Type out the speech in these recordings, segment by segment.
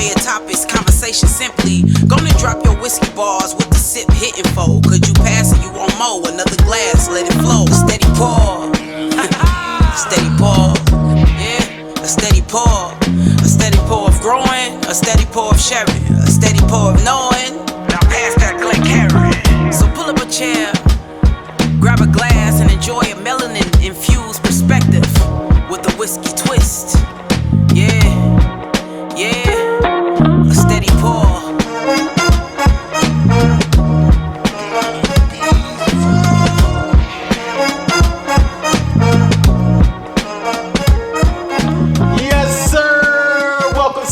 array of topics, conversation simply. Gonna drop your whiskey bars with the sip hitting fold. Could you pass it? You want more? Another glass, let it flow. Steady pour. Steady pour. Yeah, a steady pour. A steady pour of growing, a steady pour of sharing, a steady pour of knowing. Now pass that Glen Carry. So pull up a chair, grab a glass, and enjoy a melanin-infused perspective with a whiskey twist. Yeah, yeah, a steady pour.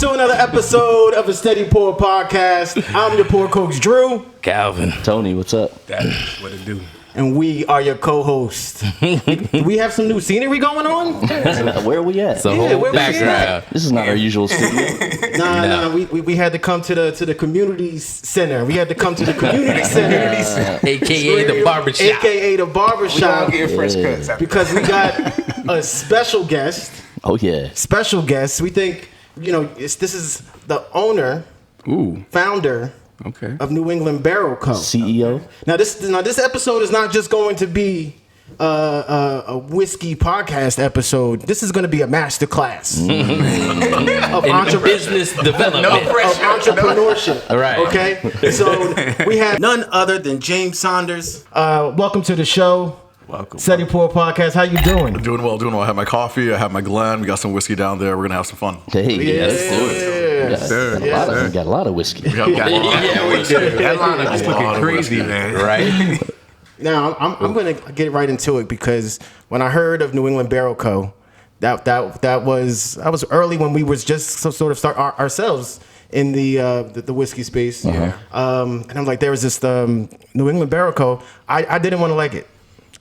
Another episode of the Steady Pour Podcast. I'm your Pour Coach Drew. Calvin. Tony, what's up? That is what it do. And we are your co-hosts. Do we have some new scenery going on? Where are we at? The whole background. This is not our usual studio. Nah. We had to come to the community center. We had to come to the community center, AKA the barbershop. AKA the barbershop. We all get fresh cuts because we got a special guest. Oh yeah, special guest. We think this is the owner, founder. Okay. Of New England Barrel Co. CEO. Now this episode is not just going to be a whiskey podcast episode. This is going to be a master class of business development, of entrepreneurship. All right. Okay. So we have none other than James Saunders. Welcome to the show. Welcome. Steady Pour Podcast. How you doing? Doing well. I have my coffee. I have my Glen. We got some whiskey down there. We're gonna have some fun. Hey, yes. We got a lot of whiskey. Yeah, we do. That lineup is looking crazy, man. Right? Now I'm gonna get right into it because when I heard of New England Barrel Co., that was early when we was just sort of start ourselves in the whiskey space. And I'm like, there was this New England Barrel Co. I didn't want to like it.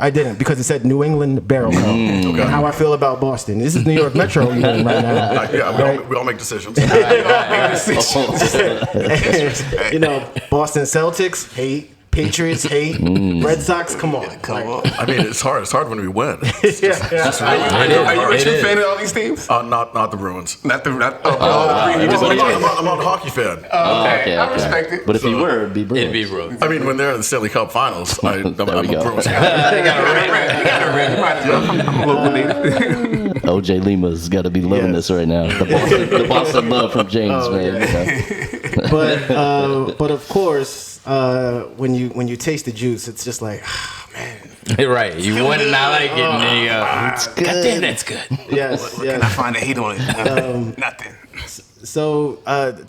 I didn't because it said New England Barrel Co. And how I feel about Boston. This is New York Metro right now. We all make decisions. Boston Celtics hate. Patriots hate. Red Sox, come on. I mean, it's hard. It's hard when we win. Are you a true fan of all these teams? Not the Bruins. I'm a hockey fan. Okay. I respect it. But if you were, it'd be Bruins. It'd be Bruins. I mean, when they're in the Stanley Cup Finals, I'm a Bruins fan. I'm a local native. OJ Lima's got to be loving this right now. The Boston love from James, man. But of course, when you taste the juice, it's just like, man. Right. You would not like it, and then you go, it's good. God damn, that's good. Yes. Can I find a hate on it? Nothing. So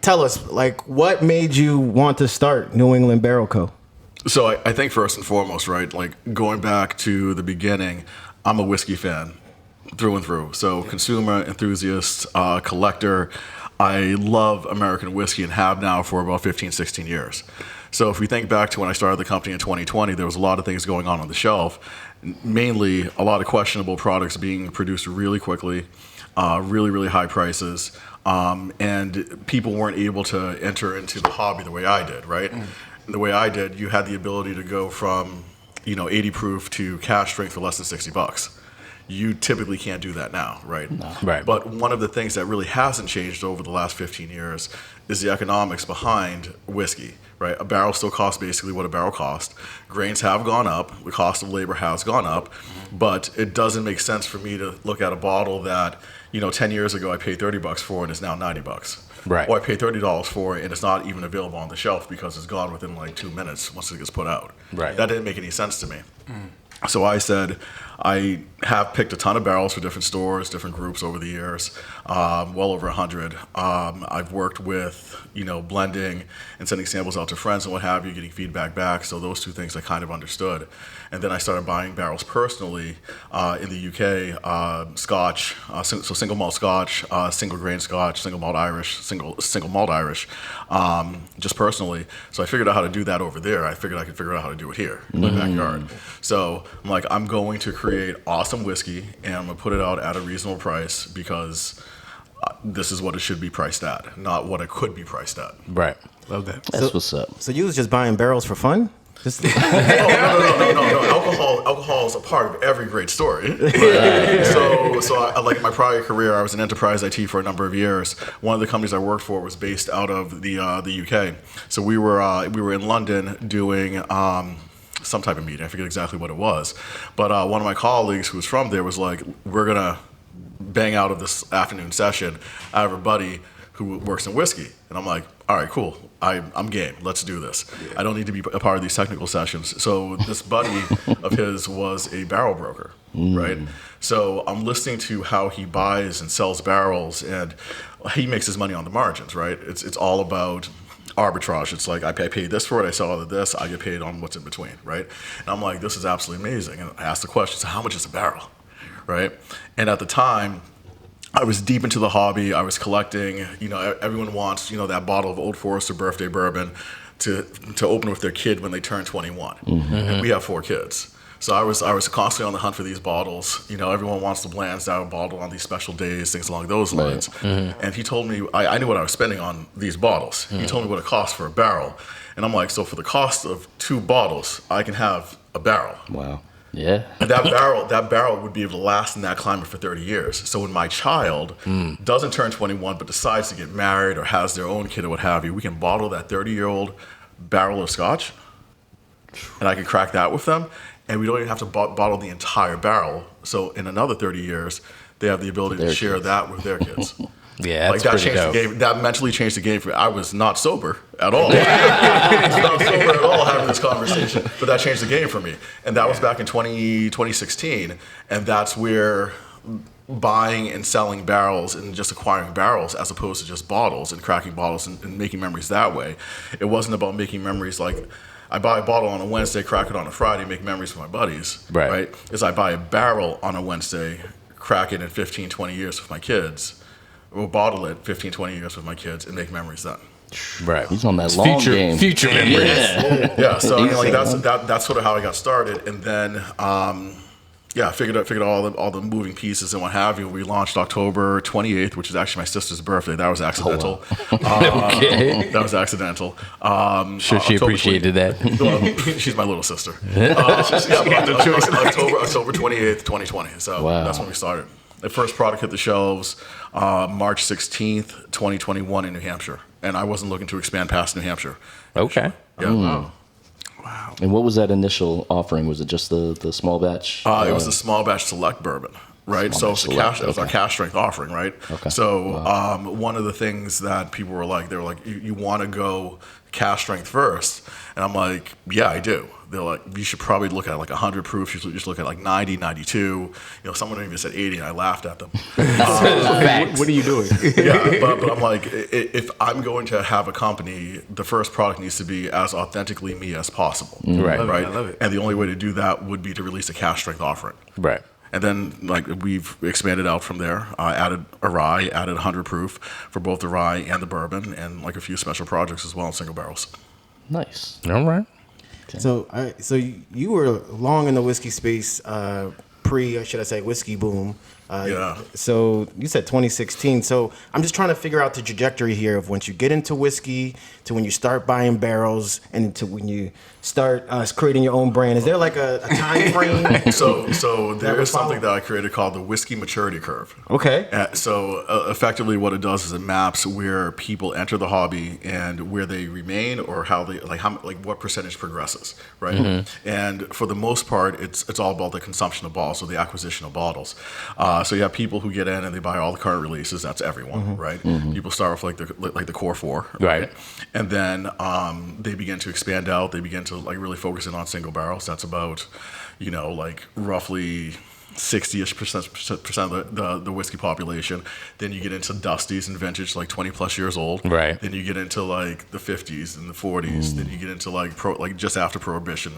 tell us, what made you want to start New England Barrel Co.? So I think first and foremost, right, going back to the beginning, I'm a whiskey fan through and through. So consumer, enthusiast, collector. I love American whiskey and have now for about 15, 16 years. So if we think back to when I started the company in 2020, there was a lot of things going on the shelf, mainly a lot of questionable products being produced really quickly, really, really high prices, and people weren't able to enter into the hobby the way I did, right? The way I did, you had the ability to go from 80 proof to cash strength for less than $60. You typically can't do that now, right? No. Right. But one of the things that really hasn't changed over the last 15 years is the economics behind whiskey, right? A barrel still costs basically what a barrel costs. Grains have gone up. The cost of labor has gone up. But it doesn't make sense for me to look at a bottle that, 10 years ago I paid $30 for and it's now $90. Right. Or I paid $30 for it and it's not even available on the shelf because it's gone within 2 minutes once it gets put out. Right. That didn't make any sense to me. So I said, I have picked a ton of barrels for different stores, different groups over the years, well over 100. I've worked with, blending and sending samples out to friends and what have you, getting feedback back. So those two things I kind of understood. And then I started buying barrels personally in the UK, Scotch, so single malt Scotch, single grain Scotch, single malt Irish, single malt Irish, just personally. So I figured out how to do that over there. I figured I could figure out how to do it here in my backyard. So I'm like, I'm going to create awesome whiskey and I'm going to put it out at a reasonable price because this is what it should be priced at, not what it could be priced at. Right. Love that. That's what's up. So you was just buying barrels for fun? No. Alcohol is a part of every great story. Like in my prior career, I was in enterprise IT for a number of years. One of the companies I worked for was based out of the UK. So we were in London doing some type of meeting. I forget exactly what it was, but one of my colleagues who was from there was like, "We're gonna bang out of this afternoon session. I have a buddy who works in whiskey," and I'm like, "All right, cool. I'm game. Let's do this. I don't need to be a part of these technical sessions." So this buddy of his was a barrel broker, right? So I'm listening to how he buys and sells barrels, and he makes his money on the margins, right? It's all about arbitrage. It's like I pay this for it, I sell out of this, I get paid on what's in between, right? And I'm like, this is absolutely amazing. And I asked the question, so how much is a barrel, right? And at the time, I was deep into the hobby. I was collecting, everyone wants, that bottle of Old Forester birthday bourbon to open with their kid when they turn 21. And we have 4 kids. So I was constantly on the hunt for these bottles. Everyone wants the Blanchard bottle on these special days, things along those lines. And he told me, I knew what I was spending on these bottles. He told me what it cost for a barrel. And I'm like, so for the cost of 2 bottles, I can have a barrel. Wow. Yeah. And that barrel would be able to last in that climate for 30 years. So when my child doesn't turn 21 but decides to get married or has their own kid or what have you, we can bottle that 30-year-old barrel of scotch, and I can crack that with them, and we don't even have to bottle the entire barrel. So in another 30 years, they have the ability to share that with their kids. Yeah, that's that pretty changed dope. the game. That mentally changed the game for me. I was not sober at all. I was not sober at all having this conversation, but that changed the game for me. And that was back in 2016, and that's where buying and selling barrels and just acquiring barrels as opposed to just bottles and cracking bottles and making memories that way. It wasn't about making memories like I buy a bottle on a Wednesday, crack it on a Friday, make memories for my buddies. Right? It's I buy a barrel on a Wednesday, crack it in 15, 20 years with my kids. We'll bottle it 15, 20 years with my kids and make memories then. Right. He's on that long game. Future memories. Yeah. So that's sort of how I got started, and then I figured out all the moving pieces and what have you. We launched October 28th, which is actually my sister's birthday. That was accidental. Okay. That was accidental. Sure, she appreciated that. Well, she's my little sister. October 28th, 2020. So that's when we started. The first product hit the shelves March 16th, 2021 in New Hampshire. And I wasn't looking to expand past New Hampshire. Okay. Yeah. Wow. And what was that initial offering? Was it just the small batch? It was the small batch select bourbon, right? So it was our cash strength offering, right? Okay. So one of the things that people were like, they were like, you want to go cash strength first? And I'm like, yeah, I do. They're like, you should probably look at like 100 proof. You should just look at like 90, 92. Someone even said 80, and I laughed at them. What are you doing? Yeah, but I'm like, if I'm going to have a company, the first product needs to be as authentically me as possible. Right. Right. I love it. And the only way to do that would be to release a cash strength offering. Right. And then, we've expanded out from there. Added a rye, added 100 proof for both the rye and the bourbon, and a few special projects as well in single barrels. Nice. All right. So you were long in the whiskey space, whiskey boom. So you said 2016. So I'm just trying to figure out the trajectory here of once you get into whiskey to when you start buying barrels and to when you start creating your own brand. Is there like a time frame? So there is something that I created called the whiskey maturity curve. Okay. So effectively what it does is it maps where people enter the hobby and where they remain, or how they what percentage progresses, right? Mm-hmm. And for the most part, it's all about the consumption of bottles, so the acquisition of bottles. So you have people who get in and they buy all the current releases. That's everyone, right? Mm-hmm. People start with the core 4, right? And then they begin to expand out. They begin to really focus in on single barrels. That's about roughly 60% of the whiskey population. Then you get into dusties and vintage 20 plus years old. Right. Then you get into the 50s and the 40s. Then you get into just after prohibition,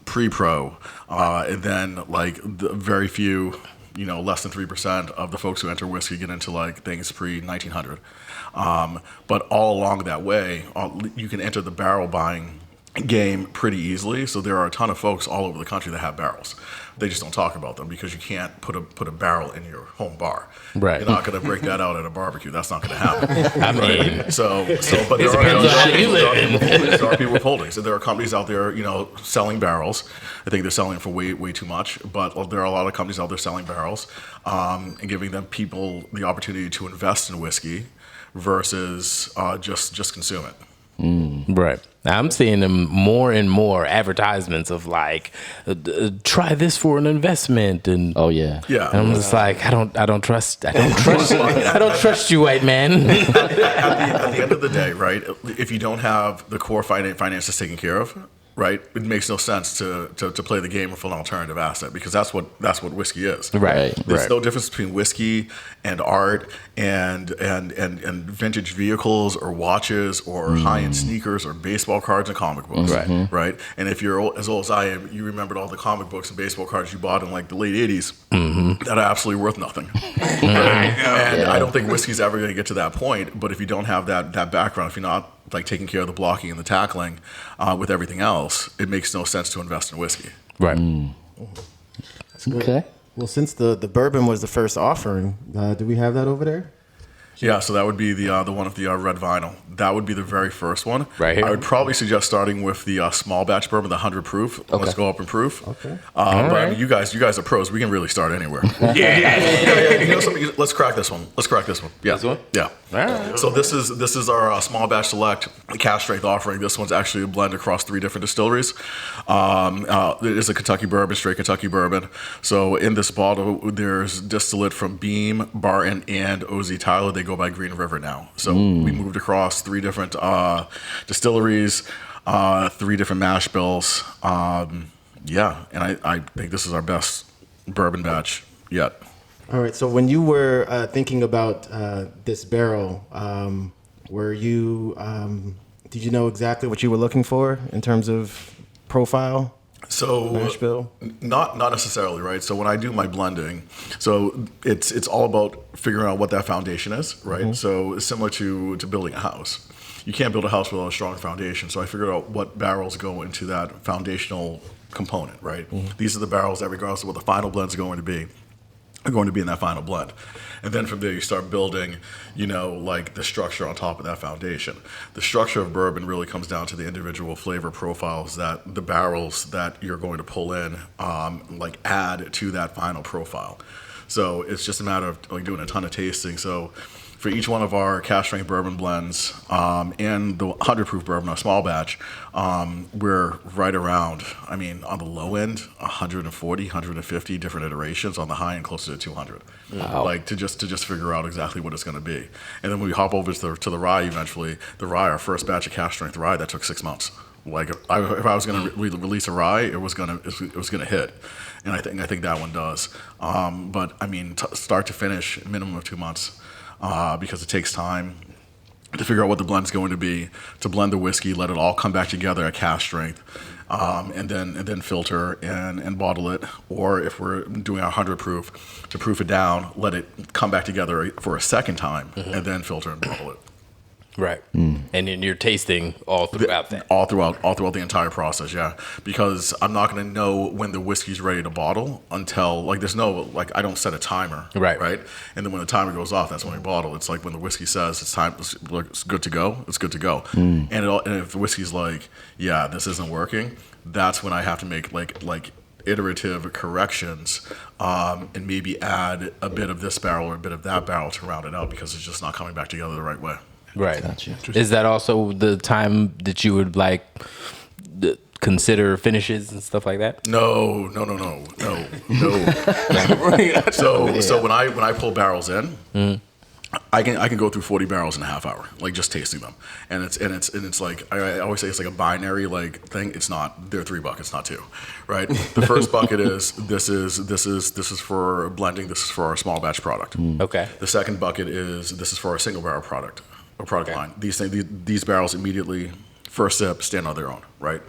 pre-pro, and then the very few, less than 3% of the folks who enter whiskey get into things pre-1900. But all along that way, you can enter the barrel buying game pretty easily. So there are a ton of folks all over the country that have barrels. They just don't talk about them because you can't put a barrel in your home bar. Right. You're not going to break that out at a barbecue. That's not going to happen. I mean, But there depends on how you live. there are people with holdings. So there are companies out there, selling barrels. I think they're selling for way too much. But there are a lot of companies out there selling barrels and giving them people the opportunity to invest in whiskey versus just consume it. right. I'm seeing them more and more advertisements of like, try this for an investment, and Oh yeah. Yeah. and I'm just like, I don't trust you, white man. At the end of the day, right? If you don't have the core finances taken care of, right, it makes no sense to play the game for an alternative asset because that's what whiskey is. Right. There's Right. no difference between whiskey and art and vintage vehicles or watches or high-end sneakers or baseball cards and comic books. Right. Right. And if you're as old as I am, you remembered all the comic books and baseball cards you bought in like the late '80s that are absolutely worth nothing. And I don't think whiskey's ever going to get to that point. But if you don't have that background, if you're not like taking care of the blocking and the tackling with everything else, it makes no sense to invest in whiskey. Right. Okay. Well, since the bourbon was the first offering, do we have that over there? Yeah, so that would be the one with the red vinyl. That would be the very first one. Right here? I would probably suggest starting with the small batch bourbon, the 100 proof. Let's go up in proof. Okay. But I mean, you guys are pros. We can really start anywhere. Yeah. You know something? Let's crack this one. Yeah. This one? Yeah. All right. So this is our small batch select cask strength offering. This one's actually a blend across 3 different distilleries. It is a Kentucky bourbon, straight Kentucky bourbon. So in this bottle, there's distillate from Beam, Barton, and O.Z. Tyler. They go by Green River now. So we moved across 3 different distilleries, 3 different mash bills. And I think this is our best bourbon batch yet. All right. So when you were thinking about this barrel, were you did you know exactly what you were looking for in terms of profile? So Mash bill? not necessarily, right? So when I do my blending, so it's all about figuring out what that foundation is, right? So it's similar to building a house. You can't build a house without a strong foundation. So I figured out what barrels go into that foundational component, right? These are the barrels that, regardless of what the final blend's going to be, are going to be in that final blend. And then from there you start building, like the structure on top of that foundation. The structure of bourbon really comes down to the individual flavor profiles that the barrels that you're going to pull in add to that final profile. So it's just a matter of like doing a ton of tasting. So for each one of our cask strength bourbon blends and the 100 proof bourbon, our small batch, we're right around, on the low end, 140, 150 different iterations. On the high end, closer to 200. Wow. Like to just figure out exactly what it's going to be. And then when we hop over to the rye eventually, the rye, our first batch of cask strength rye, that took 6 months. Like if I was going to release a rye, it was going to hit, and I think that one does. Start to finish, minimum of 2 months. Because it takes time to figure out what the blend's going to be, to blend the whiskey, let it all come back together at cask strength, and then filter and bottle it. Or if we're doing our 100 proof, to proof it down, let it come back together for a second time, and then filter and bottle it. Right. And then you're tasting all throughout that. All throughout the entire process, yeah. Because I'm not going to know when the whiskey's ready to bottle until I don't set a timer, Right. Right. And then when the timer goes off, that's when we bottle. It's like when the whiskey says it's time, it's good to go. It's good to go. And if the whiskey's like, yeah, this isn't working, that's when I have to make like iterative corrections and maybe add a bit of this barrel or a bit of that barrel to round it out because it's just not coming back together the right way. Right. Gotcha. Is that also the time that you would consider finishes and stuff like that? No. So when I pull barrels in, I can go through 40 barrels in a half hour, like just tasting them, and it's like I always say it's like a binary thing. It's not. There are 3 buckets, not 2, right? The first bucket is this is for blending. This is for our small batch product. Okay. The second bucket is this is for our single barrel product or product line. These barrels immediately, first sip, stand on their own, right?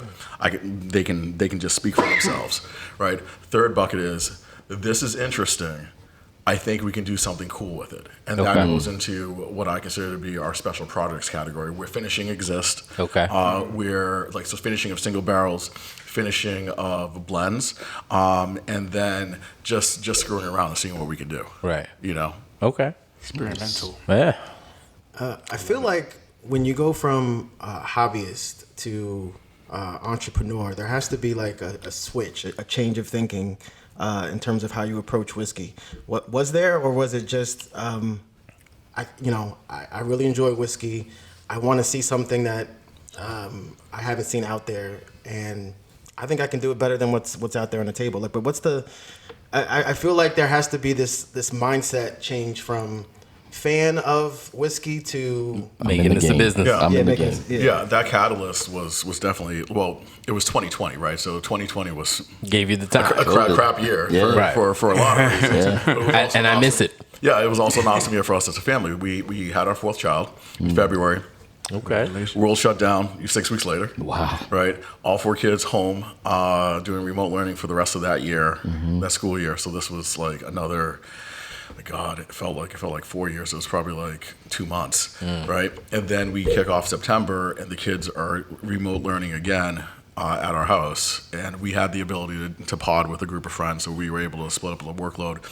They can just speak for themselves, right? Third bucket is this is interesting. I think we can do something cool with it. And that goes into what I consider to be our special products category, where finishing exists. Okay. We're so finishing of single barrels, finishing of blends, and then just screwing around and seeing what we can do. Right. Okay. Experimental. Yeah. I feel like when you go from hobbyist to entrepreneur, there has to be like a switch, a change of thinking in terms of how you approach whiskey. What was there, or was it just I really enjoy whiskey. I want to see something that I haven't seen out there, and I think I can do it better than what's out there on the table. But what's the? I feel like there has to be this mindset change from fan of whiskey to making this a business. Yeah, that catalyst was definitely, it was 2020, right? So 2020 was gave you the time. a crap year for a lot of reasons. Yeah. And I miss it. Yeah, it was also an awesome year for us as a family. We had our fourth child in February. Okay. World shut down 6 weeks later. Wow. Right? All 4 kids home doing remote learning for the rest of that year, that school year. So this was like another, God, it felt like 4 years. It was probably like 2 months, right? And then we kick off September, and the kids are remote learning again at our house. And we had the ability to pod with a group of friends, so we were able to split up the workload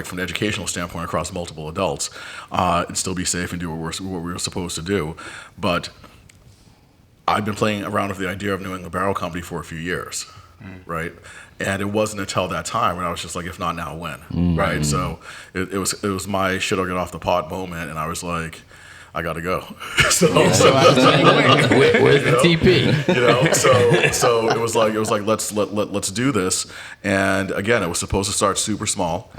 from an educational standpoint across multiple adults, and still be safe and do what we were supposed to do. But I've been playing around with the idea of New England Barrel Company for a few years, right? And it wasn't until that time when I was just like, if not now, when, right? So it was my shit or get off the pot moment, and I was like, I gotta go. Where's the TP? So it was like let's do this. And again, it was supposed to start super small,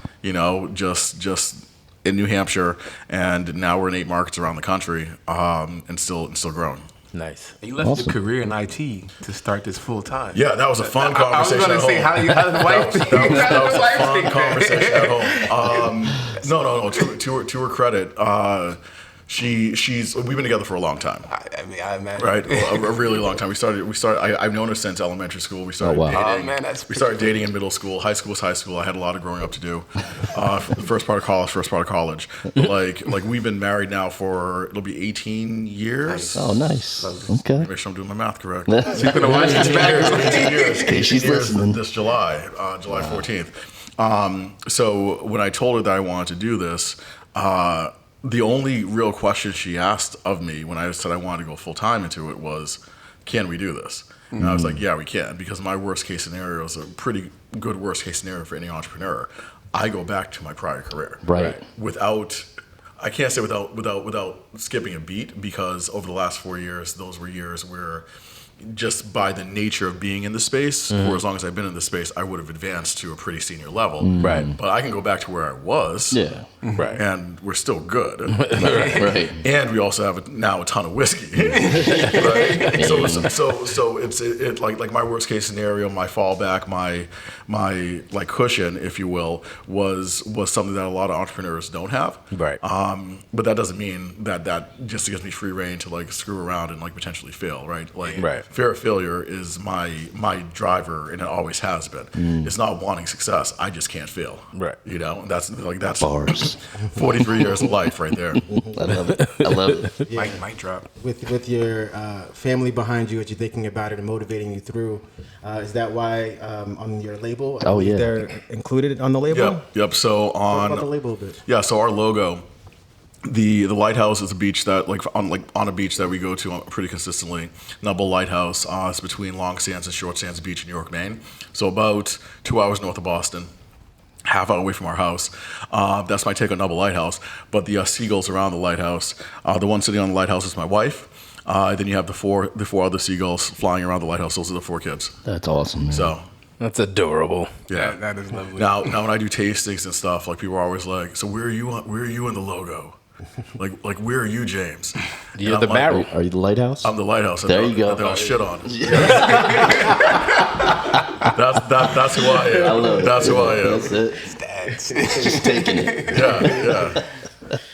just in New Hampshire, and now we're in 8 markets around the country, and still growing. Nice. You left your career in IT to start this full time. Yeah, that was a fun conversation. I was going to say, how did the wife think? That was a fun conversation at home. No. To her credit, we've been together for a long time. I imagine. Right, a really long time. We started. I've known her since elementary school. We started dating. Oh man, we started dating in middle school. High school was high school. I had a lot of growing up to do. First part of college. But like we've been married now for it'll be 18 years. Oh, nice. Okay. Make sure I'm doing my math correct. She's gonna watch this back. 18 years. She's listening. This July 14th. So when I told her that I wanted to do this, the only real question she asked of me when I said I wanted to go full time into it was, can we do this? And I was like, yeah, we can, because my worst case scenario is a pretty good worst case scenario for any entrepreneur. I go back to my prior career. Right. I can't say without skipping a beat, because over the last 4 years, those were years where just by the nature of being in the space, for as long as I've been in the space, I would have advanced to a pretty senior level. Right. But I can go back to where I was. Yeah. Right. And we're still good. Right. And we also have now a ton of whiskey. Right. So it's like my worst case scenario, my fallback, my like cushion, if you will, was something that a lot of entrepreneurs don't have. Right. But that doesn't mean that just gives me free reign to like screw around and like potentially fail. Right. Right. Fear of failure is my driver, and it always has been. It's not wanting success. I just can't fail. Right. And that's Bars. 43 years of life right there. I love it. Yeah. Mic drop. with your family behind you as you're thinking about it and motivating you through. Is that why on your label? Oh, yeah. They're included on the label. Yep. So Talk about the label a bit. Yeah, so our logo, the lighthouse is a beach that on a beach that we go to pretty consistently. Nubble Lighthouse. It's between Long Sands and Short Sands Beach in New York, Maine. So about 2 hours north of Boston, half hour away from our house. That's my take on Nubble Lighthouse. But the seagulls around the lighthouse, the one sitting on the lighthouse is my wife. Then you have the four other seagulls flying around the lighthouse. Those are the 4 kids. That's awesome, man. So. That's adorable. Yeah, that is lovely. Now when I do tastings and stuff, like people are always like, "So where are you in the logo? like where are you, James?" You're the barrel. Are you the lighthouse? I'm the lighthouse. There you go. That I'll shit on. That's who I am. I love it. That's who I am. That's it. Just taking it. Yeah.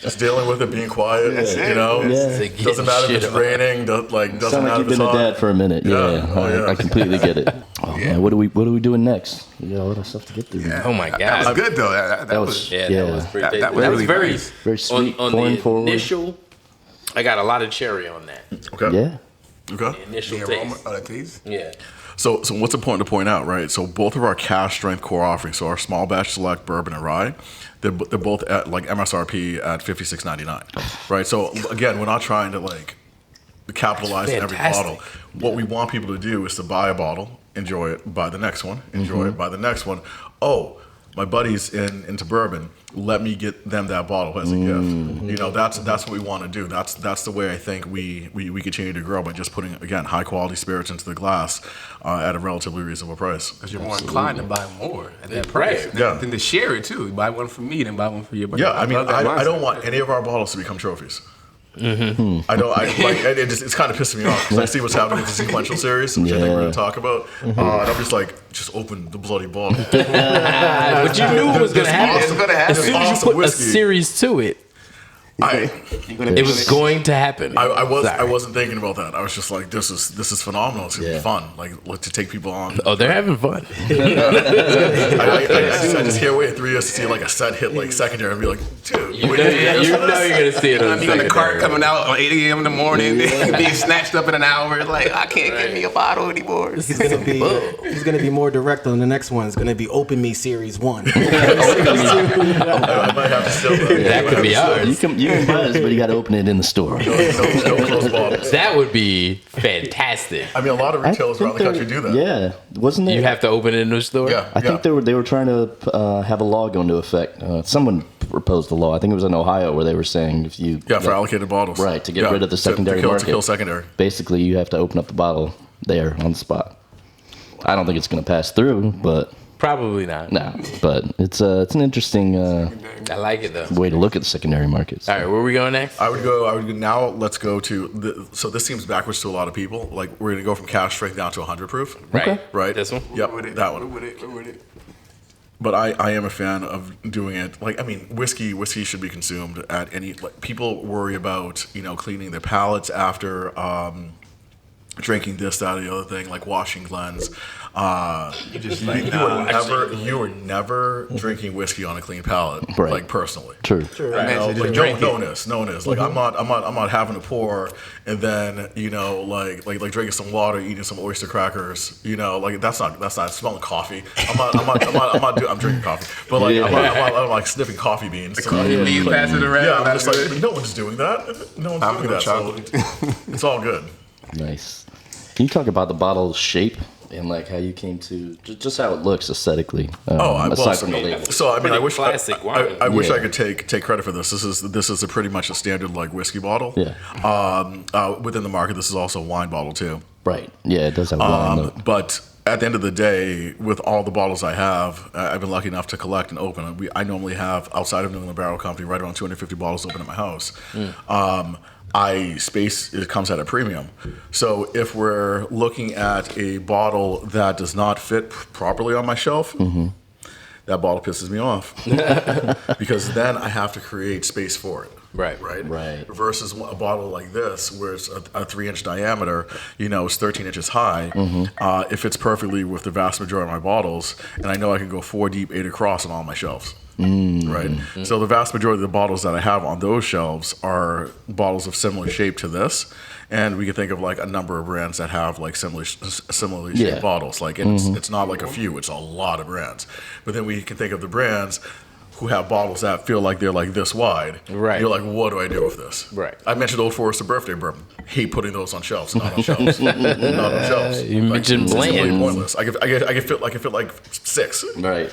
Just dealing with it, being quiet. it. Yeah. Doesn't matter if it's raining. Doesn't Sound like matter you've if it's been a hot. dad for a minute. Yeah. Oh, yeah. I completely get it. Oh, man, what are we doing next? We got a lot of stuff to get through. Yeah. Oh my God. That was good though. That was Yeah, Yeah. that was pretty. That was that was really very nice. Very sweet. on Corn the forward. initial. I got a lot of cherry on that. Okay. Yeah. Okay. Initial the aroma taste. of the taste. Yeah. So what's important to point out, right? So both of our cash strength core offerings, so our small batch select bourbon and rye, they're both at like MSRP at $56.99, right? So again, we're not trying to like capitalize on every Fantastic. bottle. What we want people to do is to buy a bottle, enjoy it, buy the next one, enjoy it, buy the next one. Oh, my buddy's into bourbon. Let me get them that bottle as a gift. You know, that's what we want to do. That's the way I think we continue to grow by just putting, again, high quality spirits into the glass at a relatively reasonable price. Because you're more inclined to buy more at that price. Yeah. Than to share it too. Buy one for me, then buy one for your buddy. Yeah, I mean, love that I don't mindset. want any of our bottles to become trophies. I don't. It's kind of pissing me off because I see what's happening with the sequential series, which I think we're going to talk about, and I'm just like, just open the bloody bottle. But you knew it was going to happen. It's gonna happen. As soon as you Awesome put a whiskey. series to it, it was going to happen. I Sorry. wasn't thinking about that. I was just like, this is phenomenal. It's gonna be fun. Like to take people on. Oh, they're having fun. I just can't wait 3 years to see like a set hit like secondary and be like, dude, You know you're going to see it on I'm the be on the cart secondary. coming out at 8 a.m. in the morning, being snatched up in an hour. Like, I can't get me a bottle anymore. He's gonna be more direct on the next one. It's gonna be Open Me Series 1. I might have to steal that. That could be ours. You can buy this, but you got to open it in the store. No closed bottles. That would be fantastic. I mean, a lot of retailers around the country do that. Yeah, wasn't there? You have to open it in the store? Yeah. I think they were trying to have a law go into effect. Someone proposed the law. I think it was in Ohio where they were saying if you For allocated bottles. Right, to get rid of the secondary to market. kill secondary. basically you have to open up the bottle there on the spot. I don't think it's going to pass through, but Probably not. no. But it's an interesting I like it, though. way to look at the secondary markets. All right, where we going next? I would go now. Let's go to so this seems backwards to a lot of people. Like we're gonna go from cash strength down to 100 proof. Right. Right. This one? Yep. That one. With it. But I am a fan of doing it. Like I mean, whiskey should be consumed at any. Like people worry about cleaning their palates after drinking this, that, or the other thing, like washing cleanse. You just You are never drinking whiskey on a clean palate, Right. like personally. True. Like no one is. Like I'm not having a pour and then like drinking some water, eating some oyster crackers. Like that's not smelling coffee. I'm drinking coffee, but like I'm like sniffing coffee beans. leave pass it around. Yeah, I'm That's just like good. no one's doing that. No one's I'm doing gonna that. So chocolate. it's all good. Nice. Can you talk about the bottle shape and like how you came to just how it looks aesthetically? Aside from the label. So I mean, I wish classic wine. I wish Yeah. I could take credit for this. This is a pretty much a standard like whiskey bottle. Yeah. Within the market, this is also a wine bottle too. Right. Yeah, it does have a wine look. But at the end of the day, with all the bottles I have, I've been lucky enough to collect and open. I normally have, outside of New England Barrel Company, right around 250 bottles open at my house. It comes at a premium. So if we're looking at a bottle that does not fit properly on my shelf, that bottle pisses me off because then I have to create space for it. Right. Right. Versus a bottle like this, where it's a 3-inch diameter, it's 13 inches high. It fits perfectly with the vast majority of my bottles, and I know I can go 4 deep, 8 across on all my shelves. Right. So the vast majority of the bottles that I have on those shelves are bottles of similar shape to this, and we can think of like a number of brands that have like similarly shaped Yeah. bottles. Like and it's not like a few; it's a lot of brands. But then we can think of the brands who have bottles that feel like they're like this wide. Right. You're like, what do I do with this? Right. I mentioned Old Forester birthday bourbon. Hate putting those on shelves. Not on shelves. Not on shelves. You mentioned it's completely bland. pointless. I could fit like 6. Right.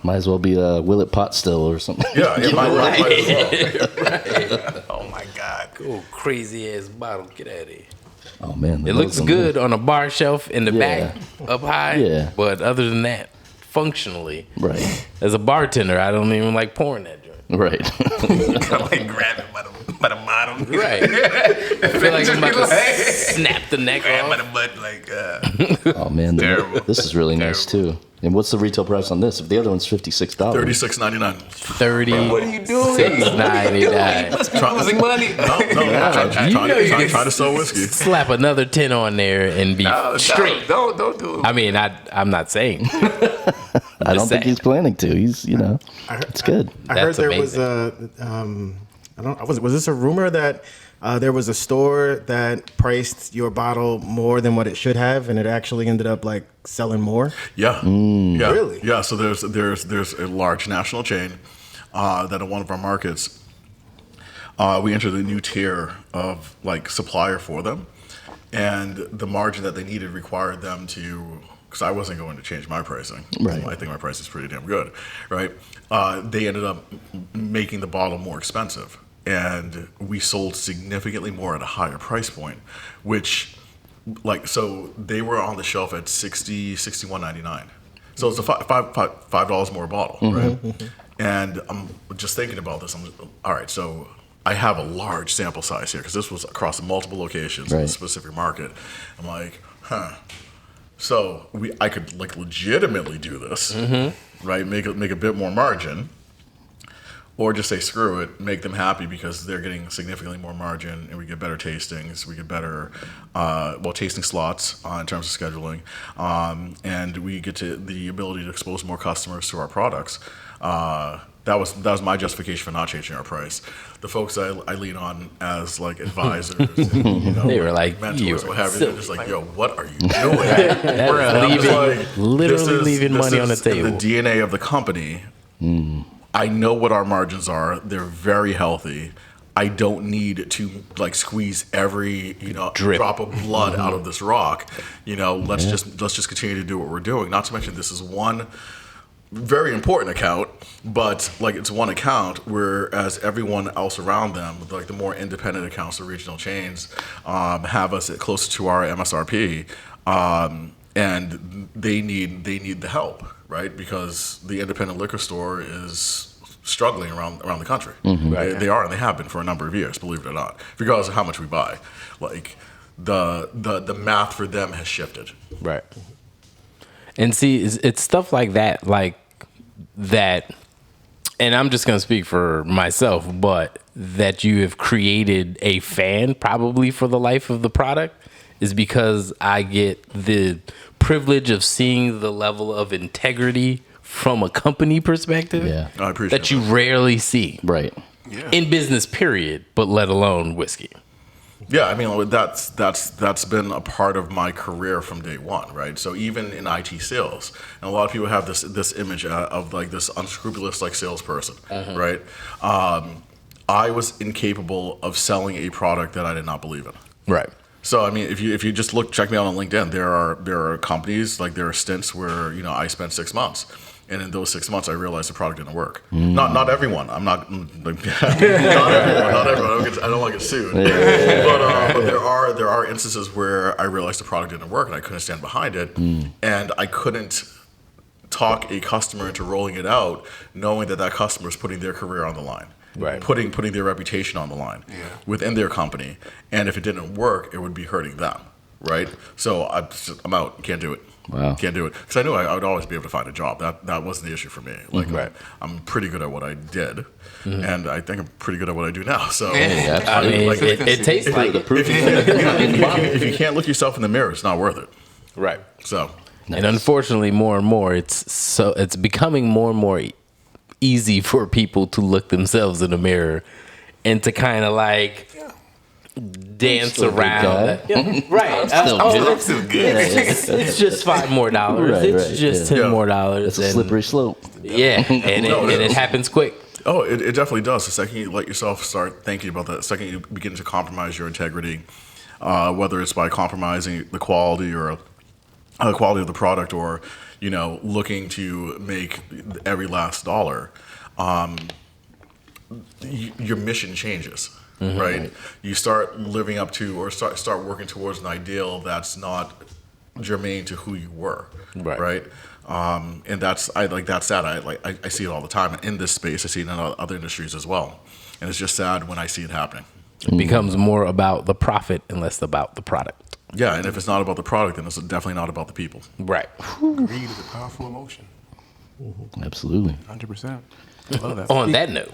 Might as well be a Willet pot still or something. Yeah, it might as well. Oh my God. Oh, crazy ass bottle. Get out of here. Oh man, It looks good on a bar shelf in the Yeah. back up high. Yeah. But other than that, functionally, Right. as a bartender, I don't even like pouring that joint. Right. Kind of like grab it by the bottom. Right. I feel like I'm about to snap the neck Grab by off. the butt like. Oh man, Terrible. this is really nice too. And what's the retail price on this? If the other one's $56, $36.99. 30. What are you doing? $6.99. Losing money. No, trying to sell whiskey. Slap another 10 on there and be straight. Don't do it. I mean, I'm not saying. I don't think he's planning to. He's, it's good. I heard That's there amazing. was this a rumor that there was a store that priced your bottle more than what it should have, and it actually ended up like selling more? Yeah. Yeah. Really? Yeah. So there's a large national chain that in one of our markets, we entered a new tier of like supplier for them, and the margin that they needed required them to. Because I wasn't going to change my pricing. Right. I think my price is pretty damn good, right? They ended up making the bottle more expensive, and we sold significantly more at a higher price point, which, so they were on the shelf at $61.99. So it's a $5 more a bottle, right? Mm-hmm. And I'm just thinking about this. All right, so I have a large sample size here because this was across multiple locations in a specific market. I'm like, So I could like legitimately do this, right? Make a bit more margin, or just say screw it, make them happy because they're getting significantly more margin, and we get better tastings, we get better tasting slots in terms of scheduling, and we get to the ability to expose more customers to our products. That was my justification for not changing our price. The folks I lean on as like advisors, and, they were like, mentors, what have you. They're just like, yo, what are you doing? Literally leaving money on the table. The DNA of the company. I know what our margins are. They're very healthy. I don't need to like squeeze every drop of blood out of this rock. Let's just continue to do what we're doing. Not to mention this is one very important account, but like it's one account, whereas everyone else around them, like the more independent accounts, the regional chains, have us at closer to our MSRP, and they need the help, right? Because the independent liquor store is struggling around the country. Mm-hmm. They are, and they have been for a number of years, believe it or not, regardless of how much we buy. Like the math for them has shifted. Right. And see, it's stuff like that, and I'm just going to speak for myself, but that you have created a fan probably for the life of the product is because I get the privilege of seeing the level of integrity from a company perspective I appreciate that you rarely see. Right. Yeah. In business, period, but let alone whiskey. Yeah, I mean that's been a part of my career from day one, right? So even in IT sales, and a lot of people have this image of like this unscrupulous like salesperson, right? I was incapable of selling a product that I did not believe in. Right. So I mean, if you just check me out on LinkedIn, there are companies, like there are stints where I spent 6 months. And in those 6 months, I realized the product didn't work. Not everyone. I'm not like, not everyone. I don't want to get sued. But there are instances where I realized the product didn't work and I couldn't stand behind it, and I couldn't talk a customer into rolling it out, knowing that customer is putting their career on the line, right? Putting their reputation on the line within their company, and if it didn't work, it would be hurting them, right? So I'm out. Can't do it. Wow. Can't do it because I knew I would always be able to find a job. That wasn't the issue for me. Like I'm pretty good at what I did, and I think I'm pretty good at what I do now. So it tastes like the proof. If you can't look yourself in the mirror, it's not worth it. Right. So, and unfortunately, more and more, it's becoming more and more easy for people to look themselves in the mirror and to kind of like dance around. Right. Still good. It's just $5 more. It's just $10 more. It's a slippery slope. Yeah, and it happens quick. Oh, it definitely does. The second you let yourself start thinking about that, the second you begin to compromise your integrity, whether it's by compromising the quality or the quality of the product, or looking to make every last dollar, your mission changes. Right, you start living up to or start working towards an ideal that's not germane to who you were. Right, and that's sad. I see it all the time in this space. I see it in other industries as well, and it's just sad when I see it happening. It becomes more about the profit and less about the product. Yeah, and if it's not about the product, then it's definitely not about the people. Right. Greed is a powerful emotion. Absolutely. 100%. I love that. On that note,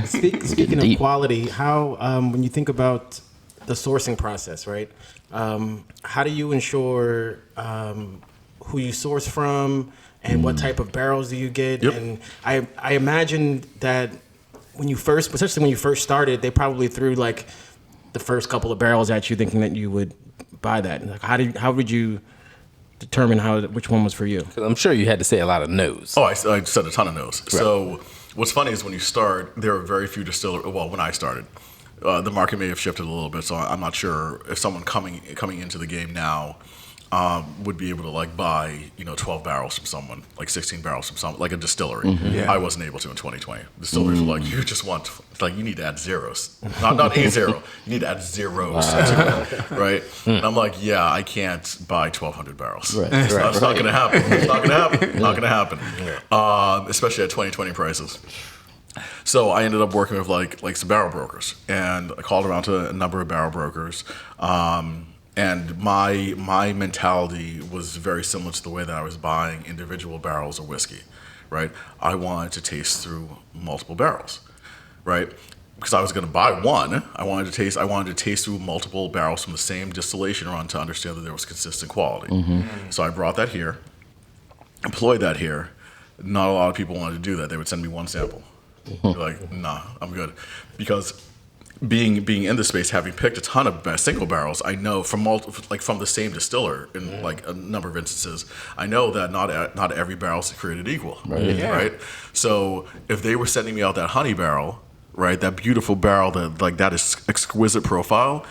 Speaking deep. of quality, how when you think about the sourcing process, right? How do you ensure who you source from and what type of barrels do you get? Yep. And I imagine that especially when you first started, they probably threw like the first couple of barrels at you, thinking that you would buy that. Like, how would you determine which one was for you? 'cause I'm sure you had to say a lot of no's. Oh, I said a ton of no's. So what's funny is when you start, there are very few distillers. Well, when I started, the market may have shifted a little bit. So I'm not sure if someone coming into the game now would be able to like buy 12 barrels from someone, like 16 barrels from someone, like a distillery. Yeah. I wasn't able to in 2020. Distilleries were like, you just want like you need to add zeros, not a zero. You need to add zeros, to it, right? And I'm like, yeah, I can't buy 1,200 barrels. Right. That's not going to happen. It's not going to happen. Not going to happen. Especially at 2020 prices. So I ended up working with like some barrel brokers, and I called around to a number of barrel brokers. And my mentality was very similar to the way that I was buying individual barrels of whiskey, right? I wanted to taste through multiple barrels, right? Because I was going to buy one, I wanted to taste through multiple barrels from the same distillation run to understand that there was consistent quality. So I brought that here, employed that here. Not a lot of people wanted to do that. They would send me one sample. Be like, nah, I'm good, because being in the space, having picked a ton of single barrels, I know from the same distiller in like a number of instances, I know that not every barrel is created equal, right? So if they were sending me out that honey barrel, right, that beautiful barrel that is exquisite profile,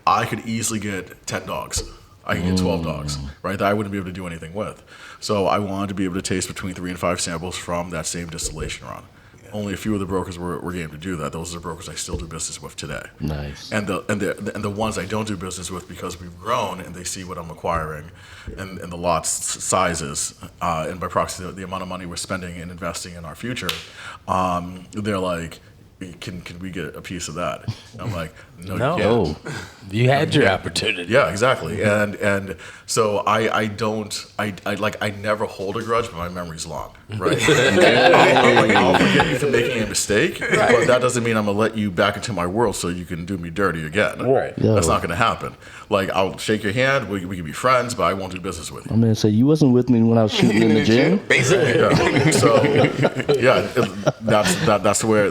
I could easily get 10 dogs. I can get 12 dogs, right? That I wouldn't be able to do anything with. So I wanted to be able to taste between 3 and 5 samples from that same distillation run. Only a few of the brokers were game to do that. Those are the brokers I still do business with today. Nice. And the ones I don't do business with, because we've grown and they see what I'm acquiring and the lot sizes, and by proxy the amount of money we're spending and investing in our future, they're like, can we get a piece of that? And I'm like, no, you can't. You had your opportunity. Yeah, exactly. And so I never hold a grudge, but my memory's long, right? I'll forgive you for making a mistake, but that doesn't mean I'm gonna let you back into my world so you can do me dirty again. Right. That's not gonna happen. Like, I'll shake your hand, we can be friends, but I won't do business with you. My man said, you wasn't with me when I was shooting in the gym? Basically. Yeah. So that's where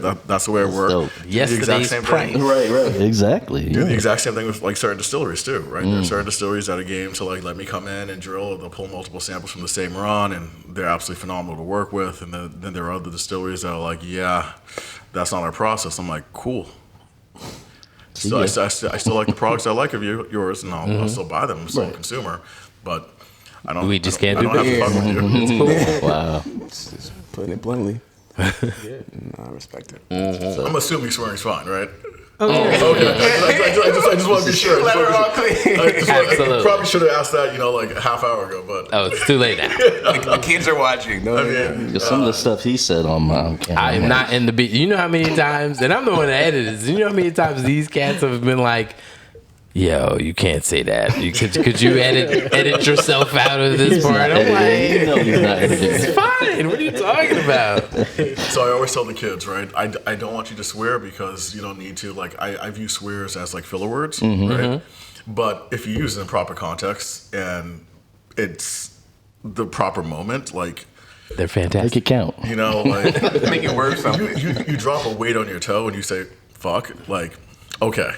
it worked. dope. Yesterday's price. Right. Exactly. Do the Yeah. exact same thing with like certain distilleries too, right? There are certain distilleries that are game to like let me come in and drill. They'll pull multiple samples from the same run, and they're absolutely phenomenal to work with. And then there are other distilleries that are like, yeah, that's not our process. I'm like, cool. So I still like the products I like of yours, and I'll still buy them. I'm still a consumer, but I don't. We just I can't don't do have to fuck with you. Wow. Just putting it bluntly. No, I respect it. I'm assuming swearing's fine, right? Okay. I just want to be sure. I probably should have asked that, like a half hour ago, but Oh, it's too late now. The kids are watching. No, Because some of the stuff he said on my camera. I am not in the beat. You know how many times, and I'm the one that edited this. You know how many times these cats have been like, "Yo, you can't say that. Could you edit yourself out of this part?" I'm like, No, he's not editing. "It's fine. What are you talking about?" So I always tell the kids, right? I don't want you to swear because you don't need to. Like I view swears as like filler words, right? But if you use it in proper context and it's the proper moment, like They're fantastic. Make it count. like make it worth something. you drop a weight on your toe and you say fuck, like okay.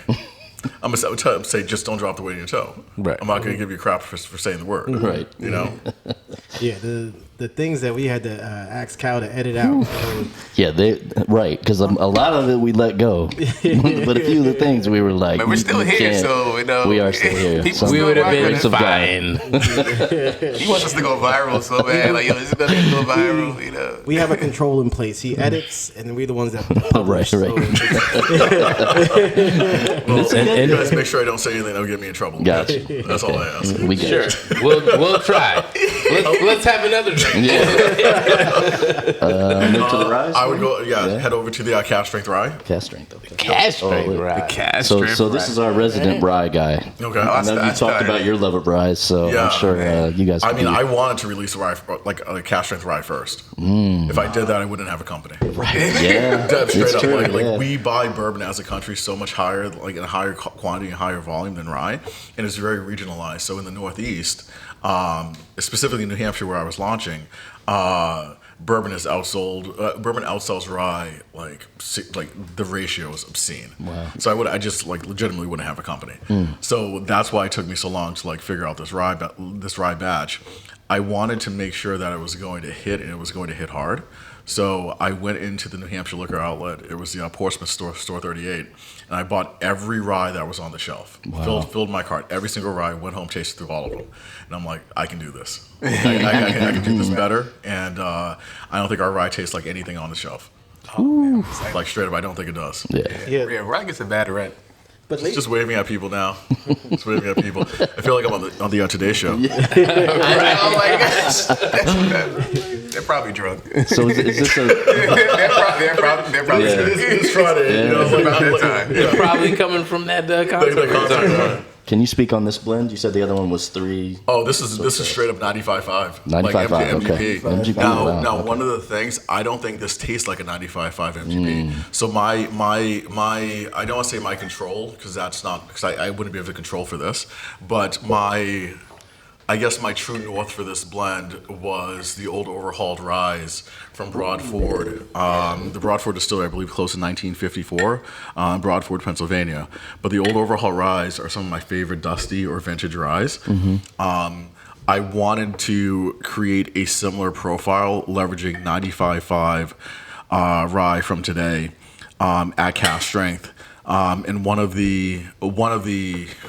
I'm gonna say just don't drop the weight on your toe. Right. I'm not gonna give you crap for saying the word. Right. Yeah, the things that we had to ask Cal to edit out. Yeah, right. Because a lot of it we let go, but a few of the things we were like, But we're still you here, can't- so we are still here. People Some We would have rock been with grace of God. fine. He wants us to go viral so bad. Like, yo, this is gonna go viral. We have a control in place. He edits, and we're the ones that publish. Right. You guys make sure I don't say anything that'll get me in trouble. Gotcha. That's all I ask. We get Sure, it. we'll try. Let's have another drink. Move to the rise. I would go, head over to the Cash Strength Rye. Cast strength. Okay. Cash strength, right? Cash So strip, this is our resident rye guy. Okay. I know you talked about your love of rye, so I'm sure you guys. I mean, I wanted to release a rye, like a Cash Strength Rye first. If I did that, I wouldn't have a company. yeah, Dead straight it's up. true, Like we buy bourbon as a country so much higher, like in a higher quantity and higher volume than rye, and it's very regionalized. So in the Northeast, specifically in New Hampshire where I was launching, bourbon is outsold. Bourbon outsells rye like the ratio is obscene. Wow. So I just like legitimately wouldn't have a company. So that's why it took me so long to like figure out this rye batch. I wanted to make sure that it was going to hit and it was going to hit hard. So I went into the New Hampshire liquor outlet. It was the Portsmouth store 38, and I bought every rye that was on the shelf. Wow. Filled my cart, every single rye. Went home, tasted through all of them, and I'm like, I can do this. I can do this better. And I don't think our rye tastes like anything on the shelf. Like straight up, I don't think it does. Yeah, rye gets a bad rep. But Just waving at people now. Just waving at people. I feel like I'm on the Today Show. Oh my gosh. They're probably drunk. So is this a? they're probably Yeah. drunk. It's Friday. You know, It's about that time. yeah. Probably coming from that concert. Can you speak on this blend? You said the other one was 3. Oh, this is straight up 95.5. 95.5, Like okay. MGP. MGP, Now, wow, okay. one of the things, I don't think this tastes like a 95.5 MGP. So my I don't want to say my control because that's not because I wouldn't be able to control for this, but I guess my true north for this blend was the old overhauled ryes from Broadford. The Broadford distillery, I believe, closed in 1954, Broadford, Pennsylvania. But the old overhauled ryes are some of my favorite dusty or vintage ryes. I wanted to create a similar profile, leveraging 95.5 rye from today at cast strength. And one of the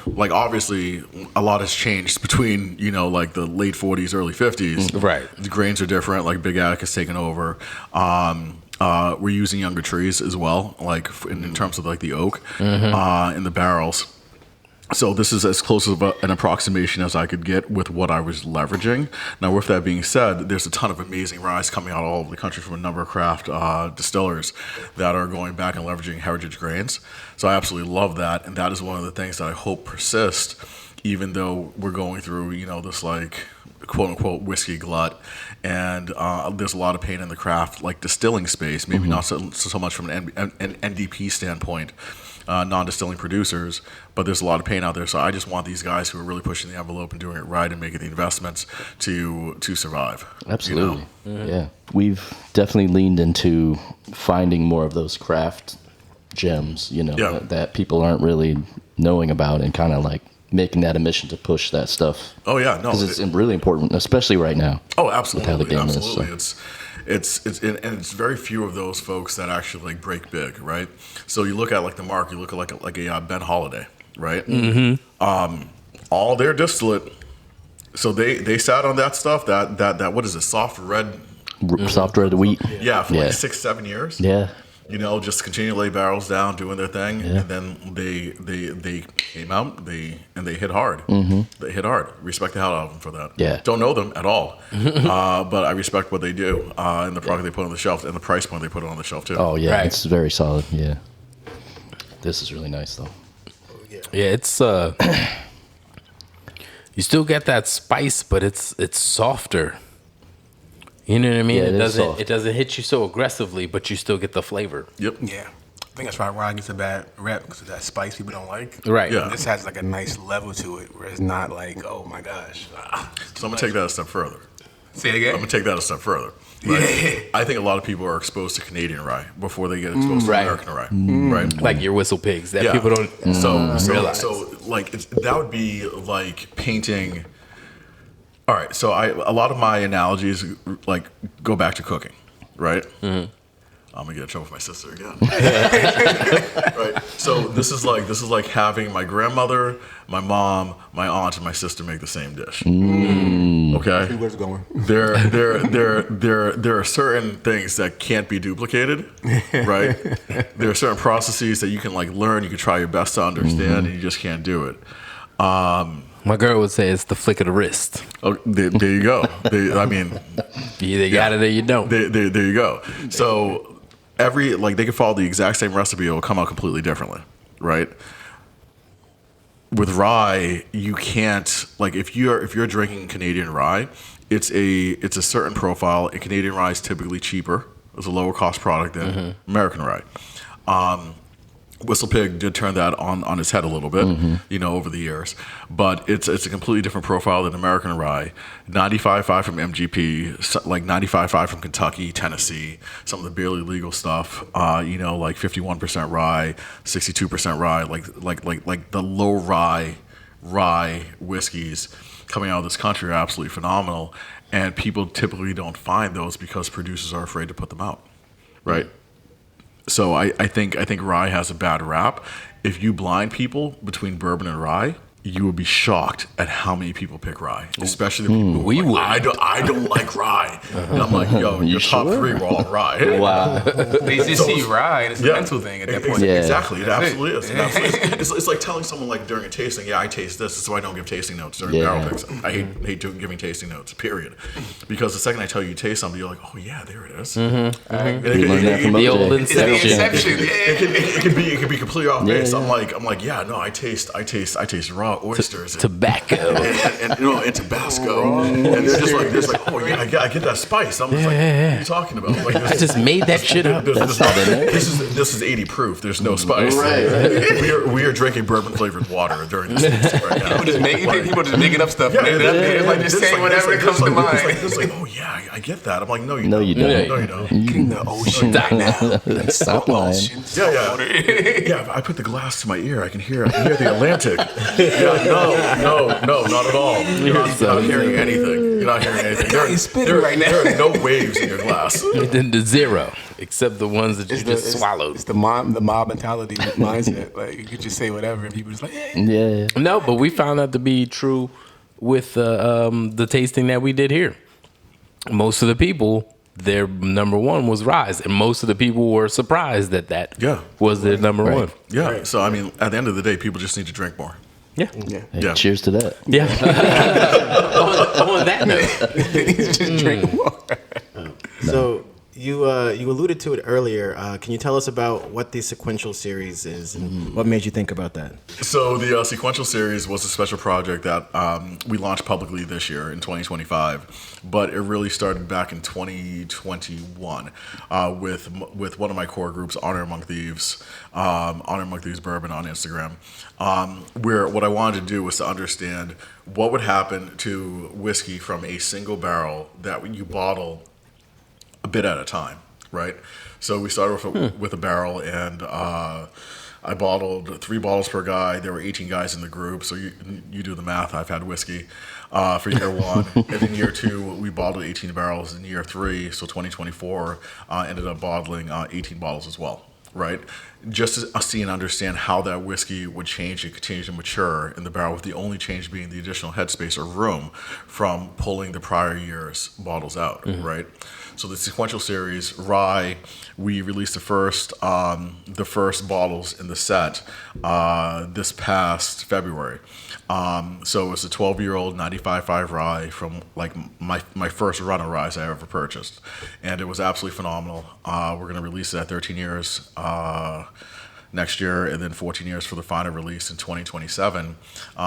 like obviously a lot has changed between like the late 40s, early 50s. Right. The grains are different. Like Big Attic has taken over. We're using younger trees as well, like in terms of like the oak in the barrels. So this is as close of an approximation as I could get with what I was leveraging. Now, with that being said, there's a ton of amazing ryes coming out all over the country from a number of craft distillers that are going back and leveraging heritage grains. So I absolutely love that, and that is one of the things that I hope persist, even though we're going through, this like quote unquote whiskey glut, and there's a lot of pain in the craft like distilling space. Maybe not so much from an NDP standpoint. Non-distilling producers, but there's a lot of pain out there. So I just want these guys who are really pushing the envelope and doing it right and making the investments to survive. Absolutely. Yeah. We've definitely leaned into finding more of those craft gems, that people aren't really knowing about, and kind of like making that a mission to push that stuff. Oh yeah, no, because it's really important, especially right now. Oh, absolutely, with how the game absolutely. is, so. It's very few of those folks that actually like break big, right? So you look at like the mark, you look at like a Ben Holiday, right? All their distillate, so they sat on that stuff that what is it, soft red wheat? Yeah, for like 6-7 years. Yeah. Just continue to lay barrels down, doing their thing, and then they came out, they hit hard. They hit hard. Respect the hell out of them for that. Yeah. Don't know them at all, but I respect what they do and the product they put on the shelf and the price point they put it on the shelf too. Oh yeah, Right. it's very solid. Yeah. This is really nice though. Yeah, it's you still get that spice, but it's softer. You know what I mean? Yeah, It doesn't hit you so aggressively, but you still get the flavor. Yep. Yeah. I think that's why rye gets a bad rep because of that spice people don't like. Right. Yeah. This has like a nice level to it where it's not like, oh my gosh. So I'm gonna take that a step further. Say it again. I'm gonna take that a step further. Right? I think a lot of people are exposed to Canadian rye before they get exposed to Right. American rye. Right. Like your whistle pigs that people don't realize. So like that would be like painting. All right, so a lot of my analogies like go back to cooking, right? I'm gonna get in trouble with my sister again. Right. So this is like having my grandmother, my mom, my aunt, and my sister make the same dish. Okay. Where's it going? There are certain things that can't be duplicated, right? There are certain processes that you can like learn, you can try your best to understand, and you just can't do it. My girl would say it's the flick of the wrist. Oh, there you go. I mean, You either got it or you don't. there you go. So they can follow the exact same recipe, it will come out completely differently, right? With rye, you can't, like, if you're drinking Canadian rye, it's a certain profile, and Canadian rye is typically cheaper. It's a lower cost product than American rye. Whistle Pig did turn that on its head a little bit, over the years. But it's a completely different profile than American rye. 95.5 from MGP, like 95.5 from Kentucky, Tennessee, some of the barely legal stuff, like 51% rye, 62% rye, like the low rye whiskeys coming out of this country are absolutely phenomenal. And people typically don't find those because producers are afraid to put them out, right? So I think rye has a bad rap. If you blind people between bourbon and rye, you would be shocked at how many people pick rye, especially the people who are like, I don't like rye. And I'm like, yo, your top three were all rye. Wow. They just see rye, and it's a mental thing at that point. Exactly, it absolutely is. It's like telling someone, like, during a tasting, I taste this, so I don't give tasting notes during barrel picks. I hate giving tasting notes, period. Because the second I tell you taste something, you're like, oh yeah, there it is. The old inception. It can be completely off base. I'm like, yeah, no, I taste raw oysters, Tobacco, and Tabasco, and they're just like, oh yeah, I get that spice. I'm just like, what are you talking about? Like, I just made that shit up. This is 80 proof. There's no spice. Right. We are drinking bourbon flavored water during this tasting right now. People just making up stuff. Just saying whatever comes to mind. It's like, oh yeah, I get that. I'm like, no, you don't. No, you don't. Getting the ocean now. Stop lying. Yeah. I put the glass to my ear. I can hear the Atlantic. No, not at all. You're not hearing anything. You're not hearing anything. He's spitting right now. There are no waves in your glass. Then the zero, except the ones that you just swallowed. It's the mob mentality mindset. Like, you could just say whatever, and people just like, Yeah. No, but we found that to be true with the tasting that we did here. Most of the people, their number one was rye, and most of the people were surprised that was their number one. Yeah. Right. So I mean, at the end of the day, people just need to drink more. Yeah. Hey, cheers to that. Yeah. on that note, they need to just drink more. So you alluded to it earlier. Can you tell us about what the sequential series is and what made you think about that? So the sequential series was a special project that we launched publicly this year in 2025, but it really started back in 2021 with one of my core groups, Honor Among Thieves Bourbon on Instagram, where what I wanted to do was to understand what would happen to whiskey from a single barrel that you bottle a bit at a time, right? So we started with a barrel, and I bottled 3 bottles per guy. There were 18 guys in the group, so you do the math. I've had whiskey for year 1. And in year 2, we bottled 18 barrels. In year 3, so 2024, ended up bottling 18 bottles as well, right? Just to see and understand how that whiskey would change and continue to mature in the barrel, with the only change being the additional headspace or room from pulling the prior year's bottles out, right? So the sequential series, rye, we released the first bottles in the set this past February. So it's a 12-year-old 95.5 rye from like my first run of rye I ever purchased, and it was absolutely phenomenal. We're going to release it at 13 years next year, and then 14 years for the final release in 2027,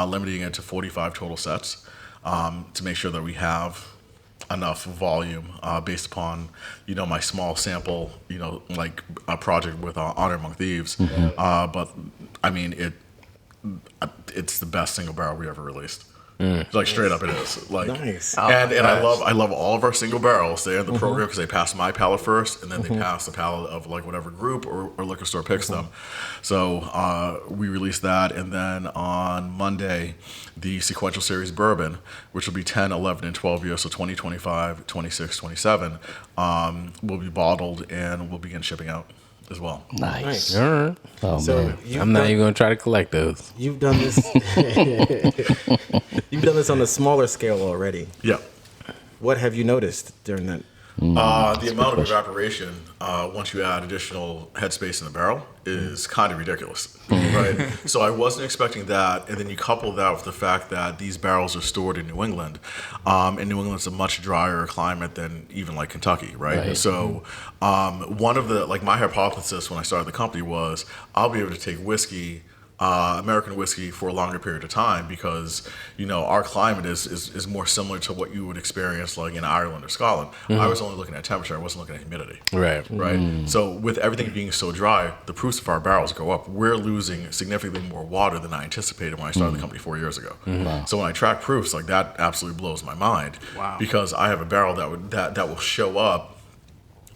limiting it to 45 total sets to make sure that we have enough volume based upon my small sample like a project with Honor Among Thieves. But I mean it's the best single barrel we ever released. Like straight up it is. Like nice. And I love all of our single barrels. They're in the program because they pass my palate first, and then they pass the palate of like whatever group or liquor store picks them. So we released that, and then on Monday the sequential series bourbon, which will be 10, 11, and 12 years, so 2025, 26, 27, will be bottled and will begin shipping out as well. Nice. All right. Oh, So man. I'm not even gonna try to collect those. you've done this. You've done this on a smaller scale already. Yeah. What have you noticed during that? The amount of evaporation once you add additional headspace in the barrel is kind of ridiculous, right? So I wasn't expecting that, and then you couple that with the fact that these barrels are stored in New England, and New England's a much drier climate than even like Kentucky, right? So one of the, like my hypothesis when I started the company was I'll be able to take whiskey, American whiskey, for a longer period of time because our climate is more similar to what you would experience like in Ireland or Scotland. I was only looking at temperature, I wasn't looking at humidity. Right. So with everything being so dry, the proofs of our barrels go up. We're losing significantly more water than I anticipated when I started the company 4 years ago. So when I track proofs, like that absolutely blows my mind. Because I have a barrel that will show up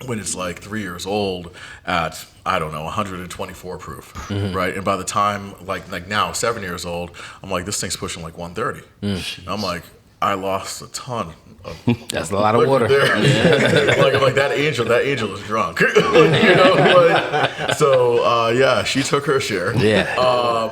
when it's like 3 years old at, I don't know, 124 proof, right? And by the time, like now, 7 years old, I'm like, this thing's pushing like 130. And I'm like, I lost a ton of That's a lot of water. like that angel is drunk. So she took her share.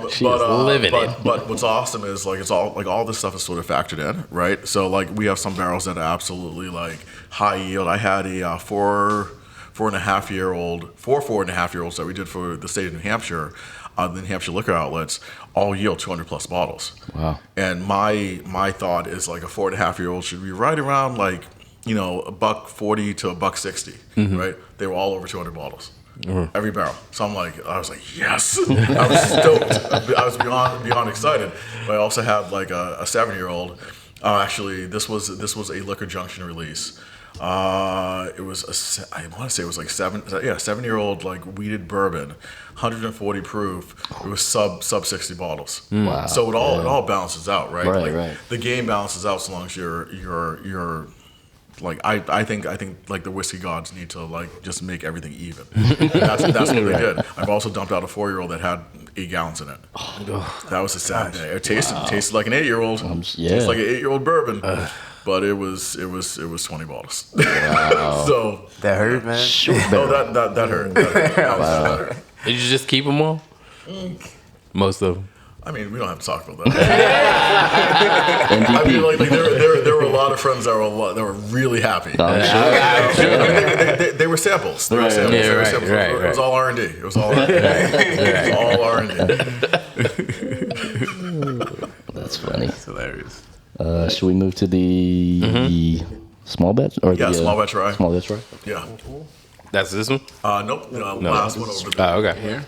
She's living it. But what's awesome is like it's all like all this stuff is sort of factored in, right? So like we have some barrels that are absolutely like high yield. I had a 4.5-year-olds that we did for the state of New Hampshire, the New Hampshire liquor outlets, all yield 200 plus bottles. Wow. And my thought is like a 4.5-year-old should be right around like $140 to $160, right? They were all over 200 bottles. Every barrel. So I was like, yes. I was stoked. I was beyond excited. But I also had like a 7-year-old. Actually, this was a Liquor Junction release. It was I want to say it was like 7-year-old like wheated bourbon, 140 proof. It was sub 60 bottles. Wow. So it all balances out, right? Right. The game balances out so long as you're like I think like the whiskey gods need to like just make everything even. That's what they did. I've also dumped out a 4-year-old that had 8 gallons in it. That was a sad day. It tasted like an 8-year-old. Tasted like an 8-year-old bourbon. But it was 20 bottles. Wow. So That hurt, man. that hurt. That was Did you just keep them all? Most of them. I mean, we don't have to talk about that. I mean, like there were a lot of friends that were really happy. I'm sure. I mean, they were samples. They were samples. Yeah, They were right, samples. right, It was all R&D. It was all R&D. That's funny. It's hilarious. Should we move to the small batch? Or Small batch rye. Small batch rye? Yeah. That's this one? Nope. Last one over there. Oh, okay.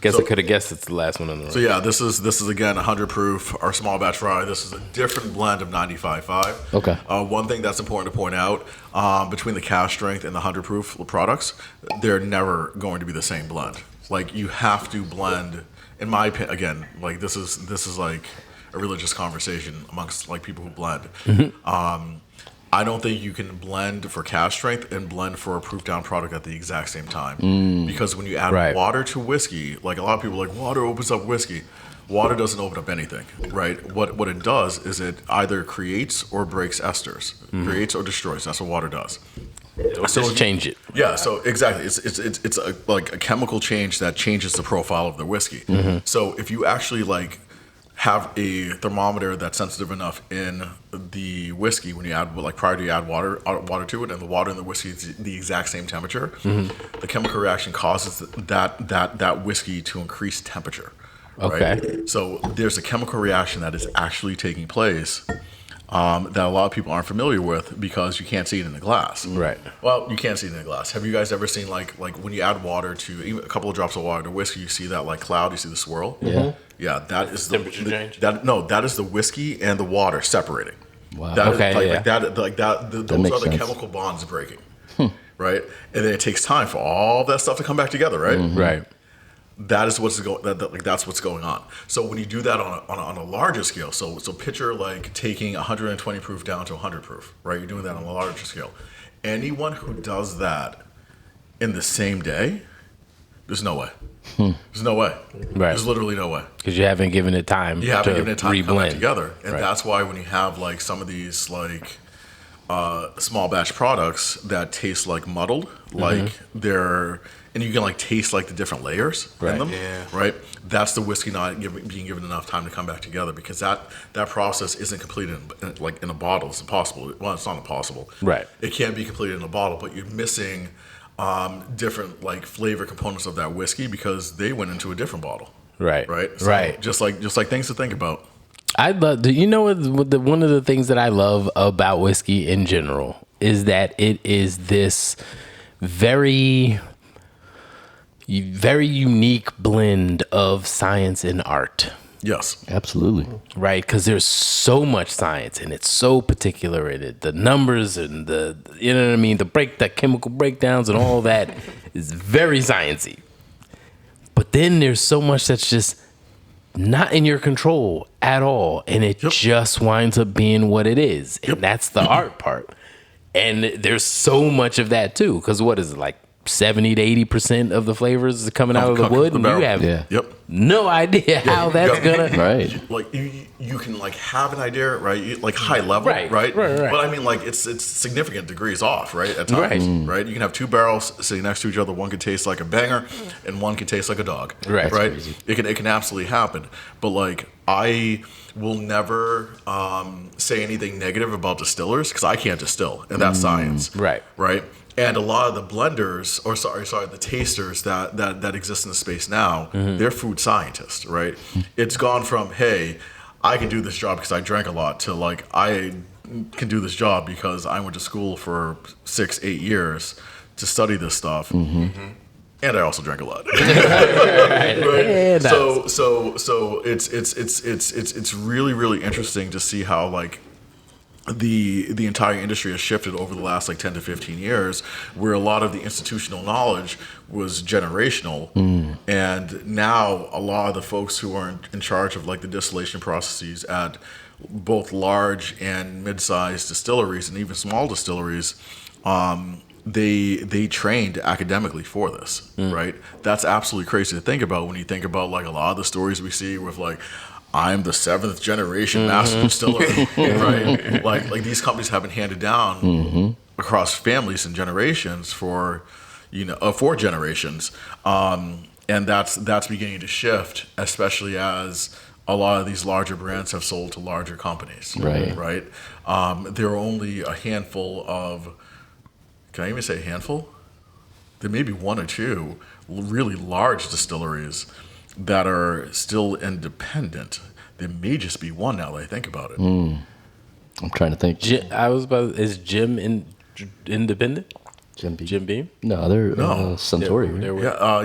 Guess I could have guessed it's the last one on the road. So yeah, this is again 100 proof, our small batch rye. This is a different blend of 95.5. Okay. One thing that's important to point out, between the cask strength and the 100 proof products, they're never going to be the same blend. Like you have to blend, in my opinion, again, like this is like a religious conversation amongst like people who blend. I don't think you can blend for cask strength and blend for a proof down product at the exact same time. Because when you add water to whiskey, like a lot of people are like, water opens up whiskey. Water doesn't open up anything, right? What it does is it either creates or breaks esters, creates or destroys. That's what water does. So just change it. Yeah, so exactly. It's like a chemical change that changes the profile of the whiskey. So if you actually like have a thermometer that's sensitive enough in the whiskey when you add, like prior to you add water to it, and the water in the whiskey is the exact same temperature, the chemical reaction causes that whiskey to increase temperature. Okay. Right? So there's a chemical reaction that is actually taking place that a lot of people aren't familiar with because you can't see it in the glass. Right. Well, you can't see it in the glass. Have you guys ever seen like when you add water to even a couple of drops of water to whiskey, you see that like cloud, you see the swirl? Yeah. Yeah, that is Temperature change? That is the whiskey and the water separating. Wow. That is, Okay, like, yeah. those makes are the sense. chemical bonds breaking. Right? And then it takes time for all that stuff to come back together, right? Right. That is what's that's what's going on. So when you do that on a larger scale, so picture like taking 120 proof down to 100 proof, right? You're doing that on a larger scale. Anyone who does that in the same day, there's no way. There's no way. Right. There's literally no way. Because you haven't given it time You haven't to given it time to come back reblend. together, and Right. that's why when you have like some of these like small batch products that taste like muddled, like they're, and you can like taste like the different layers in them, right? That's the whiskey not being given enough time to come back together, because that process isn't completed in a bottle. It's impossible. Well, it's not impossible. Right. It can't be completed in a bottle, but you're missing different like flavor components of that whiskey because they went into a different bottle. Right. Right. So Right. Just like things to think about. I love. You know what? One of the things that I love about whiskey in general is that it is this very unique blend of science and art. Yes. Absolutely. Right, because there's so much science and it's so particular in it. The numbers and the, you know what I mean, the chemical breakdowns and all that is very sciencey. But then there's so much that's just not in your control at all, and it just winds up being what it is, and that's the art part. And there's so much of that too, because what is it, like 70 to 80% of the flavors are coming out of the wood, and you have no idea how that's gonna. Right. Like you can like have an idea, right? Like high level, right? But I mean, like it's significant degrees off, right? At times, right? You can have two barrels sitting next to each other. One can taste like a banger, and one can taste like a dog, right? It can absolutely happen. But like I will never say anything negative about distillers, because I can't distill, and that's science, right? And a lot of the blenders, or the tasters that exist in the space now, they're food scientists, right? It's gone from, hey, I can do this job because I drank a lot, to like, I can do this job because I went to school for 6-8 years to study this stuff. And I also drank a lot. Right? So it's really interesting to see how like the entire industry has shifted over the last like 10 to 15 years, where a lot of the institutional knowledge was generational, and now a lot of the folks who are in charge of like the distillation processes at both large and mid-sized distilleries and even small distilleries, they trained academically for this, right? That's absolutely crazy to think about when you think about like a lot of the stories we see with like, I'm the 7th generation master distiller, right? Like these companies have been handed down across families and generations for 4 generations, and that's beginning to shift, especially as a lot of these larger brands have sold to larger companies, right? There are only a handful of, can I even say a handful? There may be 1 or 2 really large distilleries that are still independent. There may just be 1 now that I think about it. I'm trying to think. Is Jim independent? Jim Beam? No, they're Suntory.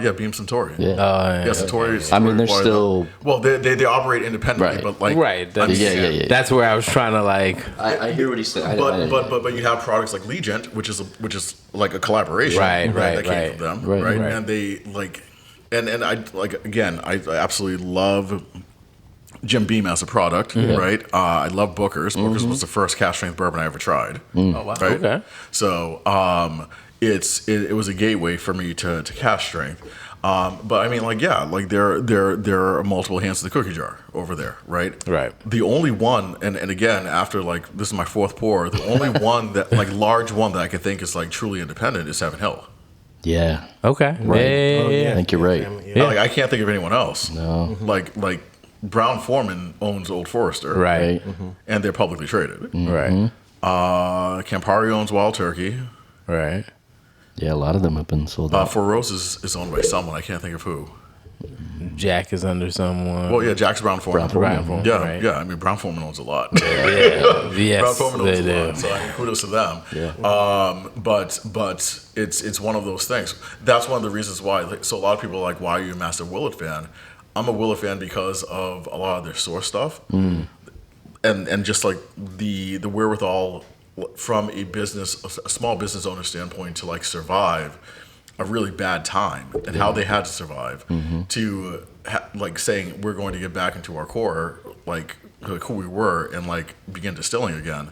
Yeah, Beam Suntory. Yeah, Suntory. I mean, they're still. Well, they operate independently, but like That's where I was trying to like. I hear what he's saying. But you have products like Legent, which is like a collaboration, that came from them, right? And they like. And I like, again, I absolutely love Jim Beam as a product, right? I love Booker's. Booker's was the first cask strength bourbon I ever tried. Oh wow! Right? Okay. So it was a gateway for me to cask strength. But I mean, like, like there are multiple hands to the cookie jar over there, right? Right. The only one, and again, after like this is my 4th pour, the only one that like large one that I can think is like truly independent is Seven Hill. Yeah. Okay. Right. Yeah. I think you're right. Like I can't think of anyone else. No. Like Brown Foreman owns Old Forester. Right. And they're publicly traded. Right. Campari owns Wild Turkey. Right. Yeah, a lot of them have been sold out. Four Roses is owned by someone. I can't think of who. Jack is under someone. Well, yeah, Jack's Brown Foreman. Brown Foreman. Yeah, right. yeah. I mean, Brown Foreman owns a lot. Yes, Brown Foreman owns they a do. lot. So I mean, kudos to them. Yeah. But it's one of those things. That's one of the reasons why. Like, so a lot of people are like, why are you a massive Willett fan? I'm a Willett fan because of a lot of their source stuff, and just like the wherewithal from a small business owner standpoint to like survive a really bad time and how they had to survive to like saying we're going to get back into our core, like who we were, and like begin distilling again.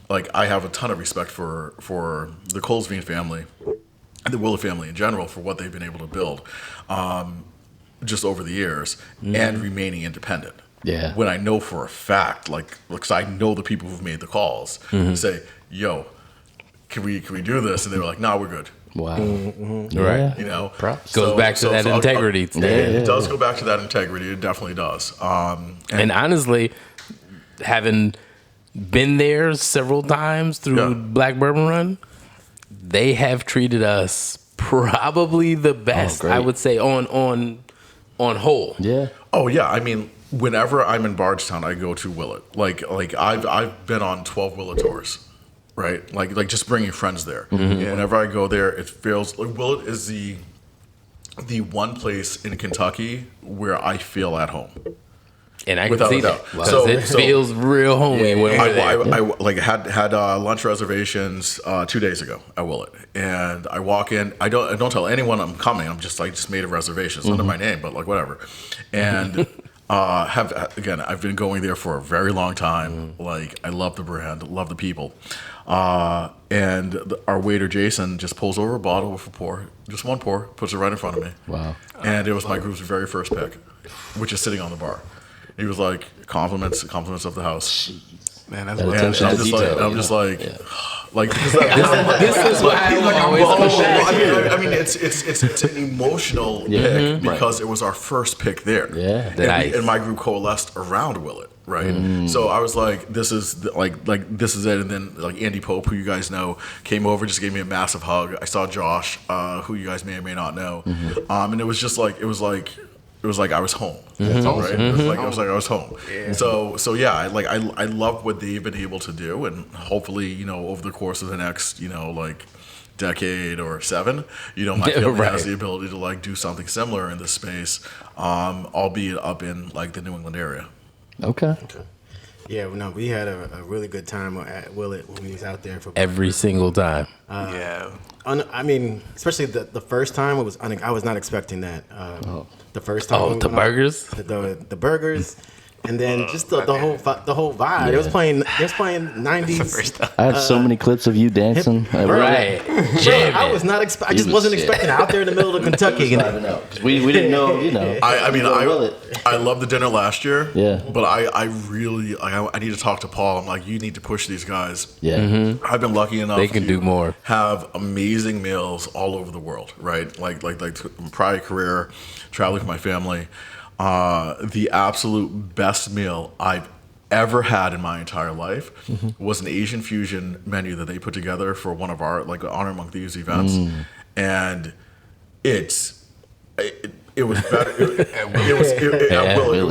Like I have a ton of respect for the Colesveen family and the Willett family in general for what they've been able to build just over the years and remaining independent. Yeah. When I know for a fact, like, because I know the people who've made the calls, say, yo, can we do this? And they were like, nah, we're good. Wow. Right. You know, Props. Goes back to that integrity. It does go back to that integrity. It definitely does. And honestly, having been there several times through Black Bourbon Run, they have treated us probably the best. great. I would say on whole. Yeah. Oh yeah, I mean, whenever I'm in Bardstown, I go to Willet. Like I've been on 12 Willet tours, right? Like just bringing friends there. Whenever I go there, it feels like Willet is the one place in Kentucky where I feel at home. And I can Without see a doubt. that. Because it feels real homey when we're there. I like had lunch reservations 2 days ago at Willet, and I walk in. I don't tell anyone I'm coming. I just made a reservation. It's under my name, but like whatever. And I've been going there for a very long time. Like I love the brand, love the people. And our waiter Jason just pulls over a bottle for pour, just one pour, puts it right in front of me. Wow. And it was my group's very first pick, which is sitting on the bar. He was like, compliments of the house. Man, that's That what attention to detail. I'm just like, Yeah. like because This is why I always push back. I mean, it's an emotional pick because it was our first pick there. Yeah. And, and my group coalesced around Willet, right? So I was like, this is this is it. And then like Andy Pope, who you guys know, came over, just gave me a massive hug. I saw Josh, who you guys may or may not know, and it was just like it was like I was home, right? It was like I was home. Yeah. So yeah, I love what they've been able to do, and hopefully, over the course of the next, decade or 7, my family has the ability to like do something similar in this space, albeit up in like the New England area. Okay. Yeah, no, we had a really good time at Willet when we was out there for Every single time. I mean, especially the first time it was. I was not expecting that. The first time. Oh, the burgers. The burgers, and then just the whole vibe. It was playing 90s. I had so many clips of you dancing. Right. Bro, I was not. I just wasn't expecting out there in the middle of Kentucky. We didn't know, I loved the dinner last year. Yeah. But I really I need to talk to Paul. I'm like, you need to push these guys. Yeah. I've been lucky enough. They can to do more. Have amazing meals all over the world, right? Like prior career, traveling with my family. The absolute best meal I've ever had in my entire life was an Asian fusion menu that they put together for one of our like Honor Among Thieves events, and it was better. It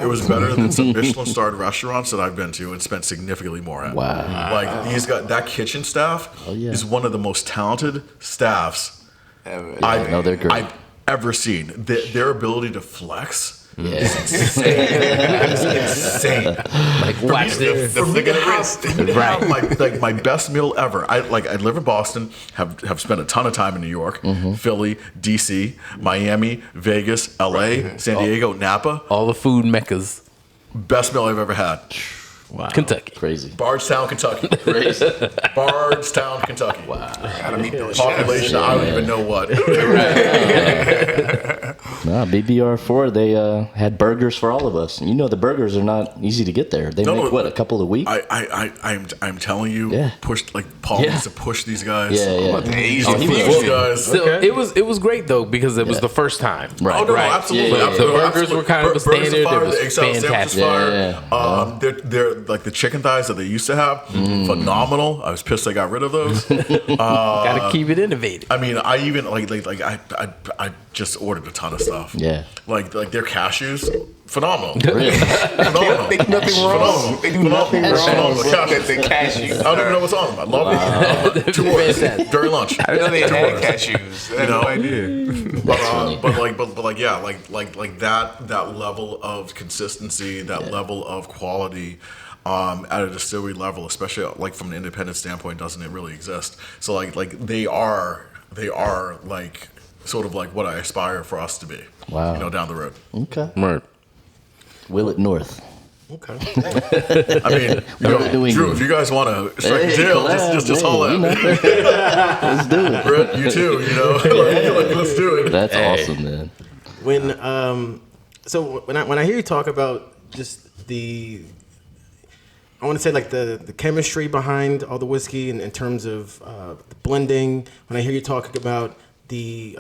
was better than some Michelin-starred restaurants that I've been to and spent significantly more at. Wow. Like these guys, that kitchen staff is one of the most talented staffs I've ever seen. Their ability to flex is insane. It's insane. Like, watch this. For me to have like my best meal ever. I live in Boston, have spent a ton of time in New York, Philly, DC, Miami, Vegas, LA, San Diego, Napa. All the food meccas. Best meal I've ever had. Wow. Kentucky. Crazy. Bardstown, Kentucky. Crazy. Bardstown, Kentucky. Wow. Gotta meet those Population, I don't even know what. No, BBR4, they had burgers for all of us. The burgers are not easy to get there. They make, a couple a week? I'm telling you, Paul needs to push these guys. Yeah. So it was great though because it was the first time. Right. Oh no, absolutely. Yeah. The burgers were kind of a standard. It was fantastic. They're like the chicken thighs that they used to have, phenomenal. I was pissed I got rid of those. Gotta keep it innovative. I mean, I even I just ordered a ton of stuff. Yeah. Like their cashews, phenomenal. Really? Phenomenal. They do nothing wrong. They do nothing wrong. The cashews. I don't even know what's on them. I love them. 2 orders during lunch. I didn't know they had cashews. I had no idea. But that level of consistency, that level of quality. At a distillery level, especially like from an independent standpoint, doesn't it really exist? So like they are like sort of like what I aspire for us to be. Wow. Down the road. Okay. Right. Willet North. Okay. I mean, Drew, if you guys want to strike a deal, just holler at me. Let's do it. Brett, you too. Let's do it. That's awesome, man. When I hear you talk about just the I want to say like the chemistry behind all the whiskey in terms of the blending. When I hear you talking about the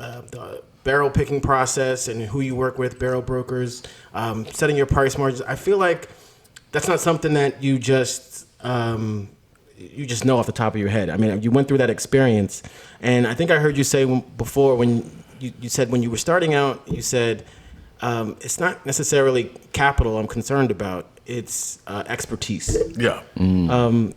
barrel picking process and who you work with, barrel brokers, setting your price margins, I feel like that's not something that you just know off the top of your head. I mean, you went through that experience, and I think I heard you say before when you said when you were starting out, you said it's not necessarily capital I'm concerned about. It's expertise. Yeah.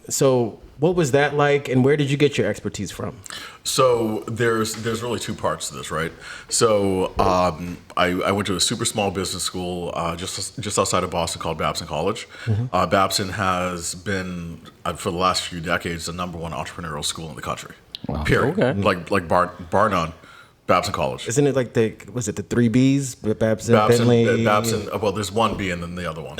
So what was that like, and where did you get your expertise from? So there's really two parts to this, right? So I went to a super small business school just outside of Boston called Babson College. Babson has been for the last few decades the #1 entrepreneurial school in the country. Wow. Period. Okay. Like bar none. Babson College. Isn't it like the 3 Bs? Babson, Bentley. Babson. Well, there's one B and then the other one.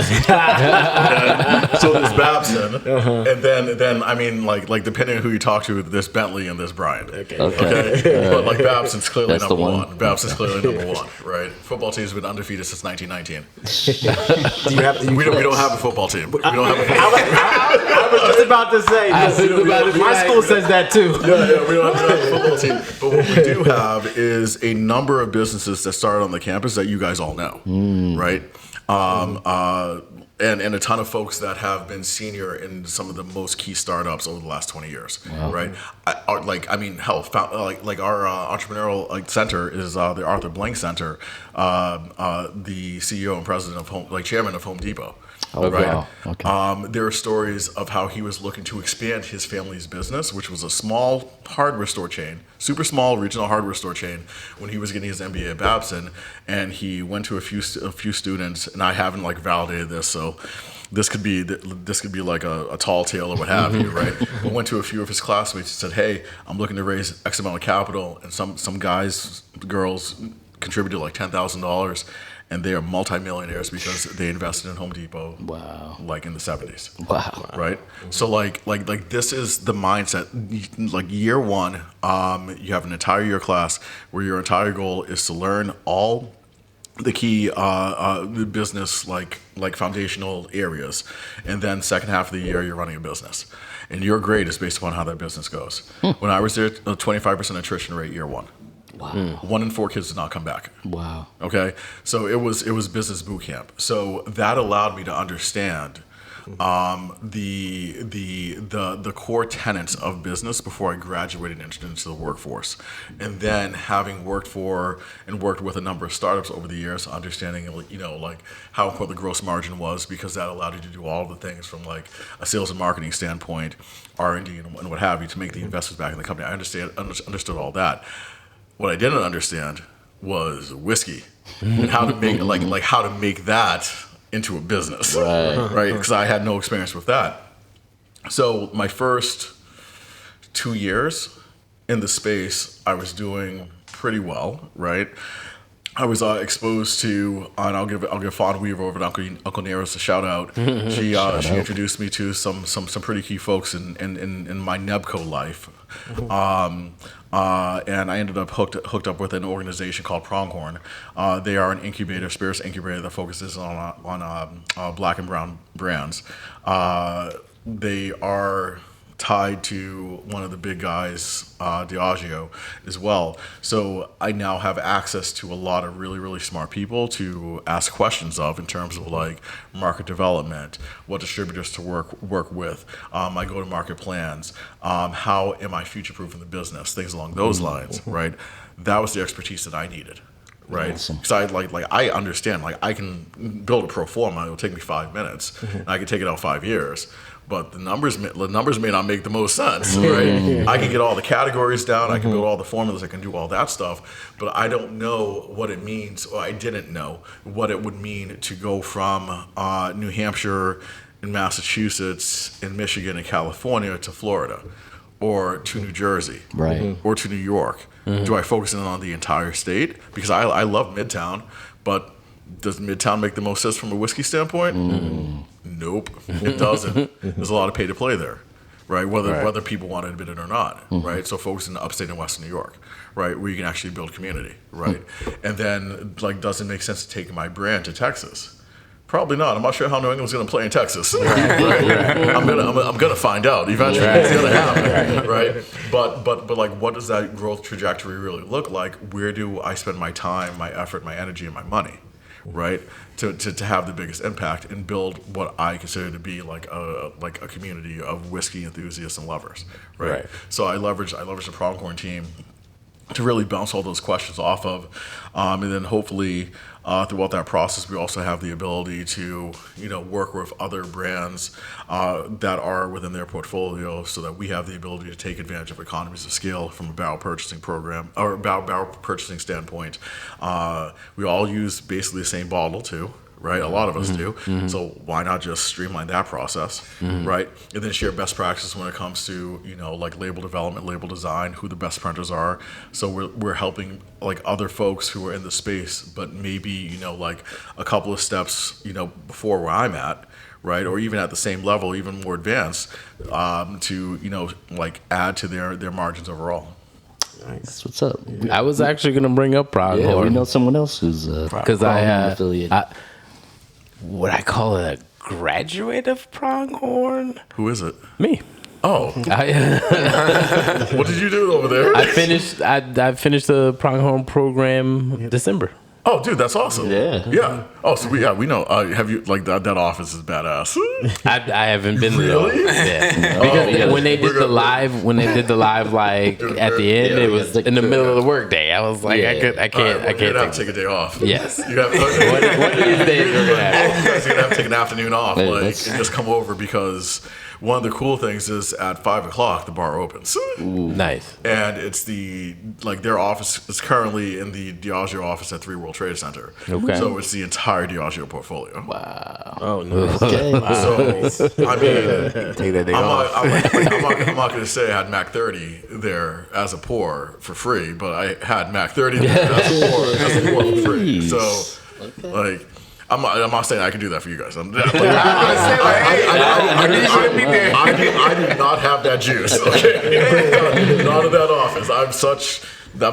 So there's Babson, and then I mean, like depending on who you talk to, there's Bentley and there's Bryant. Okay. But like Babson's clearly That's the number one. one. Babson's clearly number one, right? Football team's been undefeated since 1919. We don't have a football team. We don't have a football team. I was just about to say. My school says that too. Yeah, we don't have a football team. But what we do have is a number of businesses that started on the campus that you guys all know, right? And a ton of folks that have been senior in some of the most key startups over the last 20 years, right? Our entrepreneurial center is the Arthur Blank Center, the CEO and president of chairman of Home Depot. Oh, right. wow. Okay. There are stories of how he was looking to expand his family's business, which was a small hardware store chain, super small regional hardware store chain, when he was getting his MBA at Babson, and he went to a few students, and I haven't validated this, so this could be like a tall tale or what have you, right? But went to a few of his classmates and said, "Hey, I'm looking to raise X amount of capital," and some girls contributed like $10,000. And they are multimillionaires because they invested in Home Depot. Wow. Like in the 70s. Wow. Right? So like this is the mindset. Like year one, you have an entire year class where your entire goal is to learn all the key business like foundational areas. And then second half of the year you're running a business. And your grade is based upon how that business goes. When I was there, a 25% attrition rate year one. Wow. 1 in 4 kids did not come back. Wow. Okay, so it was business boot camp. So that allowed me to understand the core tenets of business before I graduated and entered into the workforce. And then having worked with a number of startups over the years, understanding how important the gross margin was, because that allowed you to do all the things from like a sales and marketing standpoint, R&D and what have you, to make the investments back in the company. I understood all that. What I didn't understand was whiskey and how to make how to make that into a business, right? Because I had no experience with that. So my first 2 years in the space, I was doing pretty well, right? I was exposed to, and I'll give Fawn Weaver over to Uncle Nero's a shout out. She introduced me to some pretty key folks in my Nebco life. And I ended up hooked up with an organization called Pronghorn. They are an incubator, spirits incubator that focuses on black and brown brands. They are tied to one of the big guys, Diageo, as well. So I now have access to a lot of really, really smart people to ask questions of in terms of like market development, what distributors to work with, my go-to-market plans, how am I future-proofing the business, things along those lines, right? That was the expertise that I needed. Right, because I understand. I can build a pro forma. It'll take me 5 minutes, and I can take it out 5 years. But the numbers may not make the most sense, right? I can get all the categories down. I can build all the formulas. I can do all that stuff. But I don't know what it means, or I didn't know what it would mean to go from New Hampshire, and Massachusetts, and Michigan, and California to Florida, or to New Jersey, right, or to New York. Do I focus in on the entire state? Because I love Midtown, but does Midtown make the most sense from a whiskey standpoint? Nope, it doesn't. There's a lot of pay to play there, right? Whether people want to admit it or not, right? So focus in upstate and Western New York, right, where you can actually build community, right? And then does it make sense to take my brand to Texas? Probably not. I'm not sure how New England's going to play in Texas. Right. I'm gonna find out eventually. It's going to happen, right? But like, what does that growth trajectory really look like? Where do I spend my time, my effort, my energy, and my money, right? To have the biggest impact and build what I consider to be like a community of whiskey enthusiasts and lovers, right? So I leverage the Pronghorn team to really bounce all those questions off of, and then hopefully throughout that process, we also have the ability to, work with other brands that are within their portfolio, so that we have the ability to take advantage of economies of scale from a barrel purchasing program or barrel purchasing standpoint. We all use basically the same bottle too. Right, a lot of us do. So why not just streamline that process, right? And then share best practices when it comes to like label development, label design, who the best printers are. So we're helping like other folks who are in the space, but maybe like a couple of steps before where I'm at, right? Or even at the same level, even more advanced, to like add to their margins overall. Nice. That's what's up. I was actually gonna bring up Pronghorn. Yeah, we know someone else who's because affiliate. Would I call it a graduate of Pronghorn? Who is it? Me. Oh, what did you do over there? I finished the Pronghorn program December. Oh, dude, that's awesome. Yeah. Oh, so we know. Have you like that office is badass? I haven't been there. Really? Yeah. Because when they did the live, like at the end, it was in the middle of the workday. I was like, I can't. You're gonna have to take a day off. Yes. You have One of these days we're gonna have. You guys are gonna have to take an afternoon off, Hey, and just come over, because one of the cool things is at 5:00 the bar opens. Nice. And it's their office is currently in the Diageo office at 3 World Trade Center. Okay. So it's the entire Diageo portfolio. Wow. Oh no. Okay. So I mean, Take that day off. I'm not going to say I had Mac 30 there as a pour for free, but I had Mac 30 there as a pour for free. So like. I'm not saying I can do that for you guys. I do not have that juice. Okay, not in that office. I'm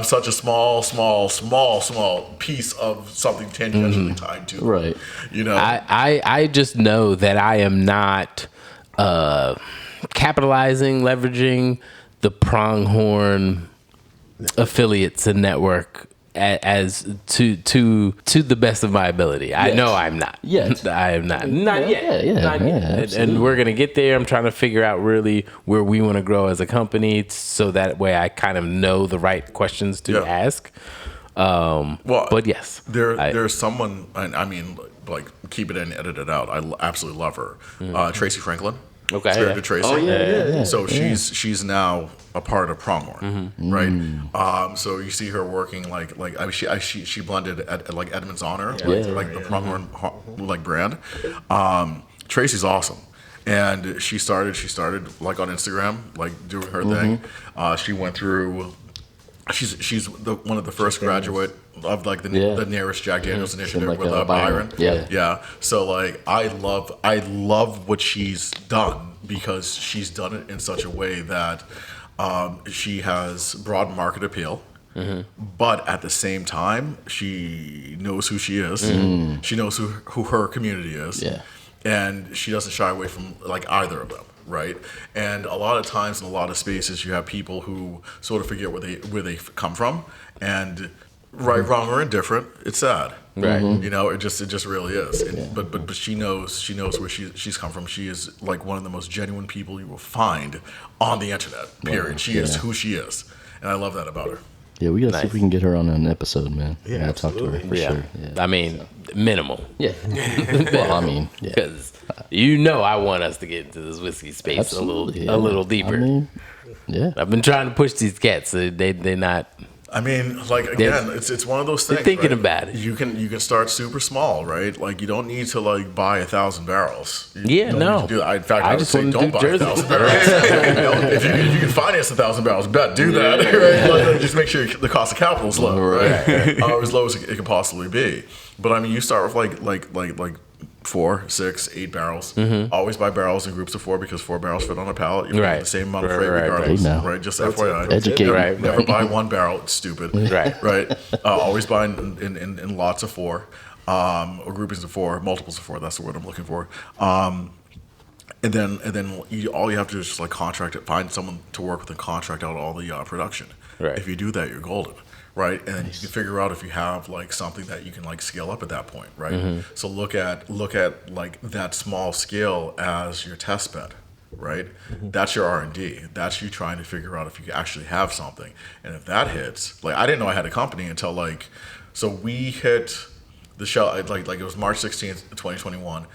such a small piece of something tangentially tied to. Right. I just know that I am not capitalizing, leveraging the Pronghorn affiliates and network as to the best of my ability. I know I'm not. Yes. I am not. Not yet. Yeah, And we're gonna get there. I'm trying to figure out really where we want to grow as a company, so that way I kind of know the right questions to ask. But yes, there's someone. I mean, like, keep it in, edit it out. I absolutely love her. Tracy Franklin. Okay. Spirited Tracy. Oh, yeah. So she's now a part of Pronghorn, right? So you see her working she blended at like Edmund's Honor, like the Pronghorn like brand. Tracy's awesome. And she started like on Instagram, like doing her thing. She went through. She's one of the first graduate of like the nearest Jack Daniels initiative like with Byron. Yeah. So like I love what she's done, because she's done it in such a way that she has broad market appeal. But at the same time, she knows who she is. She knows who her community is. Yeah. And she doesn't shy away from like either of them, right? And a lot of times in a lot of spaces, you have people who sort of forget where they come from, and right, wrong, or indifferent, it's sad. Right. It just really is. But she knows where she's come from. She is like one of the most genuine people you will find on the internet. Period. Wow. She is who she is, and I love that about her. Yeah, we gotta see if we can get her on an episode, man. Yeah, gotta talk to her for sure. Yeah. I mean, minimal. Yeah. Well, I mean, yeah. Because I want us to get into this whiskey space Absolutely, a little deeper. I mean, yeah. I've been trying to push these cats. So they're not. I mean, like, again, it's one of those things. They're thinking right? about it. You can start super small, right? Like, you don't need to like buy 1,000 barrels. Yeah, no. In fact, I would just say wanna don't do buy Jersey. 1,000 barrels. If you can finance 1,000 barrels, do that. Right? Like, just make sure the cost of capital is low, right? Or as low as it can possibly be. But I mean, you start with like 4, 6, 8 barrels. Always buy barrels in groups of 4, because 4 barrels fit on a pallet. You pay the same amount of freight regardless. Right. Just FYI. Educate. Never buy 1 barrel. It's stupid. Right. Always buy in lots of 4. or groupings of 4, multiples of 4. That's the word I'm looking for. And then all you have to do is just like contract it, find someone to work with and contract out all the production. Right. If you do that, you're golden, right? And then you can figure out if you have like something that you can like scale up at that point, right? So look at like that small scale as your test bed, right? That's your R&D. That's you trying to figure out if you actually have something. And if that hits, like I didn't know I had a company until like, so we hit the show like it was March 16th, 2021.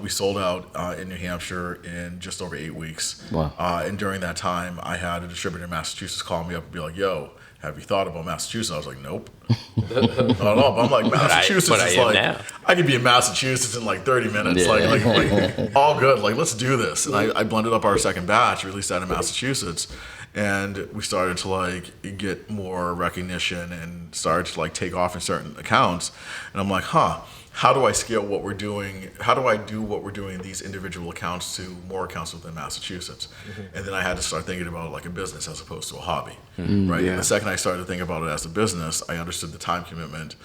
We sold out in New Hampshire in just over 8 weeks. Wow. And during that time, I had a distributor in Massachusetts call me up and be like, "Yo, have you thought about Massachusetts?" I was like, "Nope." Not at all. But I'm like, Massachusetts is like, I could be in Massachusetts in like 30 minutes. Yeah. Like all good. Like, let's do this. And I blended up our second batch, released that in Massachusetts. And we started to like get more recognition and started to like take off in certain accounts. And I'm like, how do I scale what we're doing? How do I do what we're doing in these individual accounts to more accounts within Massachusetts? And then I had to start thinking about it like a business as opposed to a hobby, right? And the second I started to think about it as a business, I understood the time commitment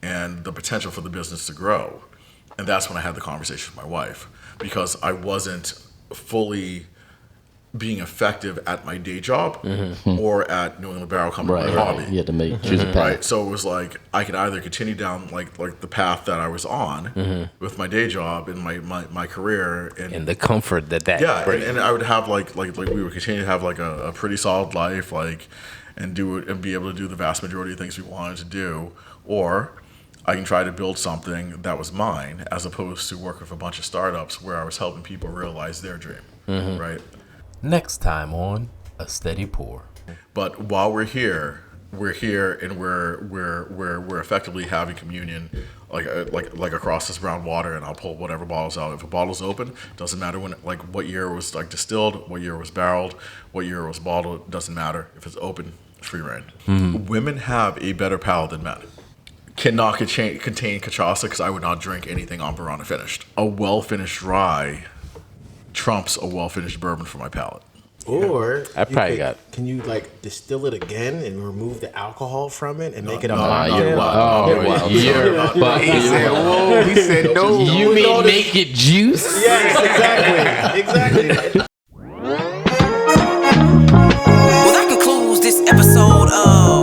and the potential for the business to grow. And that's when I had the conversation with my wife, because I wasn't fully being effective at my day job or at New England Barrel Company, my hobby. You had to choose a path. Right. So it was like I could either continue down like the path that I was on with my day job and my career and the comfort that brings. and I would have like we would continue to have like a pretty solid life, like and do it and be able to do the vast majority of things we wanted to do, or I can try to build something that was mine as opposed to work with a bunch of startups where I was helping people realize their dream. Right. Next time on A Steady Pour. But while we're here and we're effectively having communion like across this brown water, and I'll pull whatever bottles out. If a bottle's open, doesn't matter when like what year it was like distilled, what year it was barreled, what year it was bottled, doesn't matter. If it's open, it's free reign. Women have a better palate than men. Cannot contain cachaça because I would not drink anything on Verona finished. A well finished rye trumps a well-finished bourbon for my palate. Or can you like distill it again and remove the alcohol from it and make it a You're wild. He said no. You mean make it juice? Yes, exactly. Well, that concludes this episode of